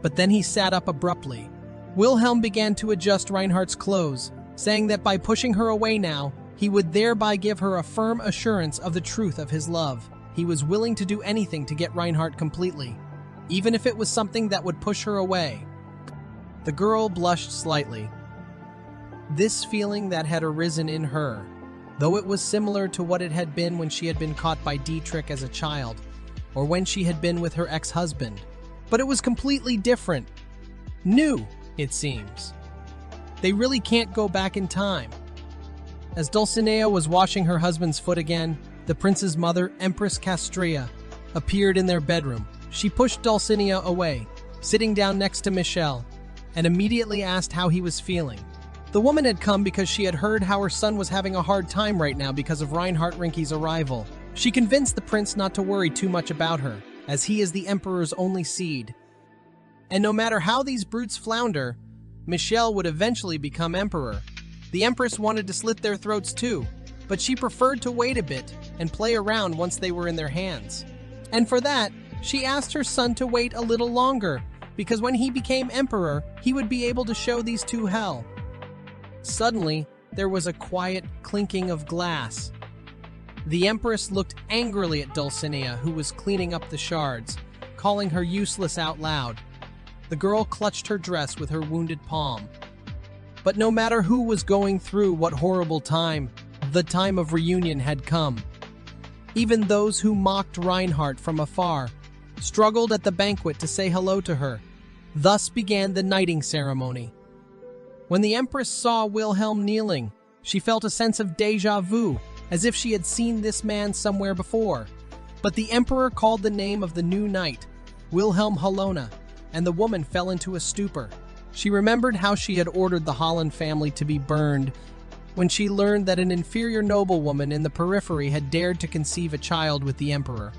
But then he sat up abruptly. Wilhelm began to adjust Reinhardt's clothes, saying that by pushing her away now, he would thereby give her a firm assurance of the truth of his love. He was willing to do anything to get Reinhardt completely, even if it was something that would push her away. The girl blushed slightly. This feeling that had arisen in her, though it was similar to what it had been when she had been caught by Dietrich as a child, or when she had been with her ex-husband, but it was completely different. New, it seems. They really can't go back in time. As Dulcinea was washing her husband's foot again, the prince's mother, Empress Castria, appeared in their bedroom. She pushed Dulcinea away, sitting down next to Michelle, and immediately asked how he was feeling. The woman had come because she had heard how her son was having a hard time right now because of Reinhardt Rinky's arrival. She convinced the prince not to worry too much about her, as he is the emperor's only seed. And no matter how these brutes flounder, Michelle would eventually become emperor. The empress wanted to slit their throats too, but she preferred to wait a bit and play around once they were in their hands. And for that, she asked her son to wait a little longer, because when he became emperor, he would be able to show these two hell. Suddenly, there was a quiet clinking of glass. The empress looked angrily at Dulcinea, who was cleaning up the shards, calling her useless out loud. The girl clutched her dress with her wounded palm. But no matter who was going through what horrible time, the time of reunion had come. Even those who mocked Reinhardt from afar struggled at the banquet to say hello to her. Thus began the knighting ceremony. When the empress saw Wilhelm kneeling, she felt a sense of déjà vu, as if she had seen this man somewhere before. But the emperor called the name of the new knight, Wilhelm Halona, and the woman fell into a stupor. She remembered how she had ordered the Holland family to be burned when she learned that an inferior noblewoman in the periphery had dared to conceive a child with the emperor.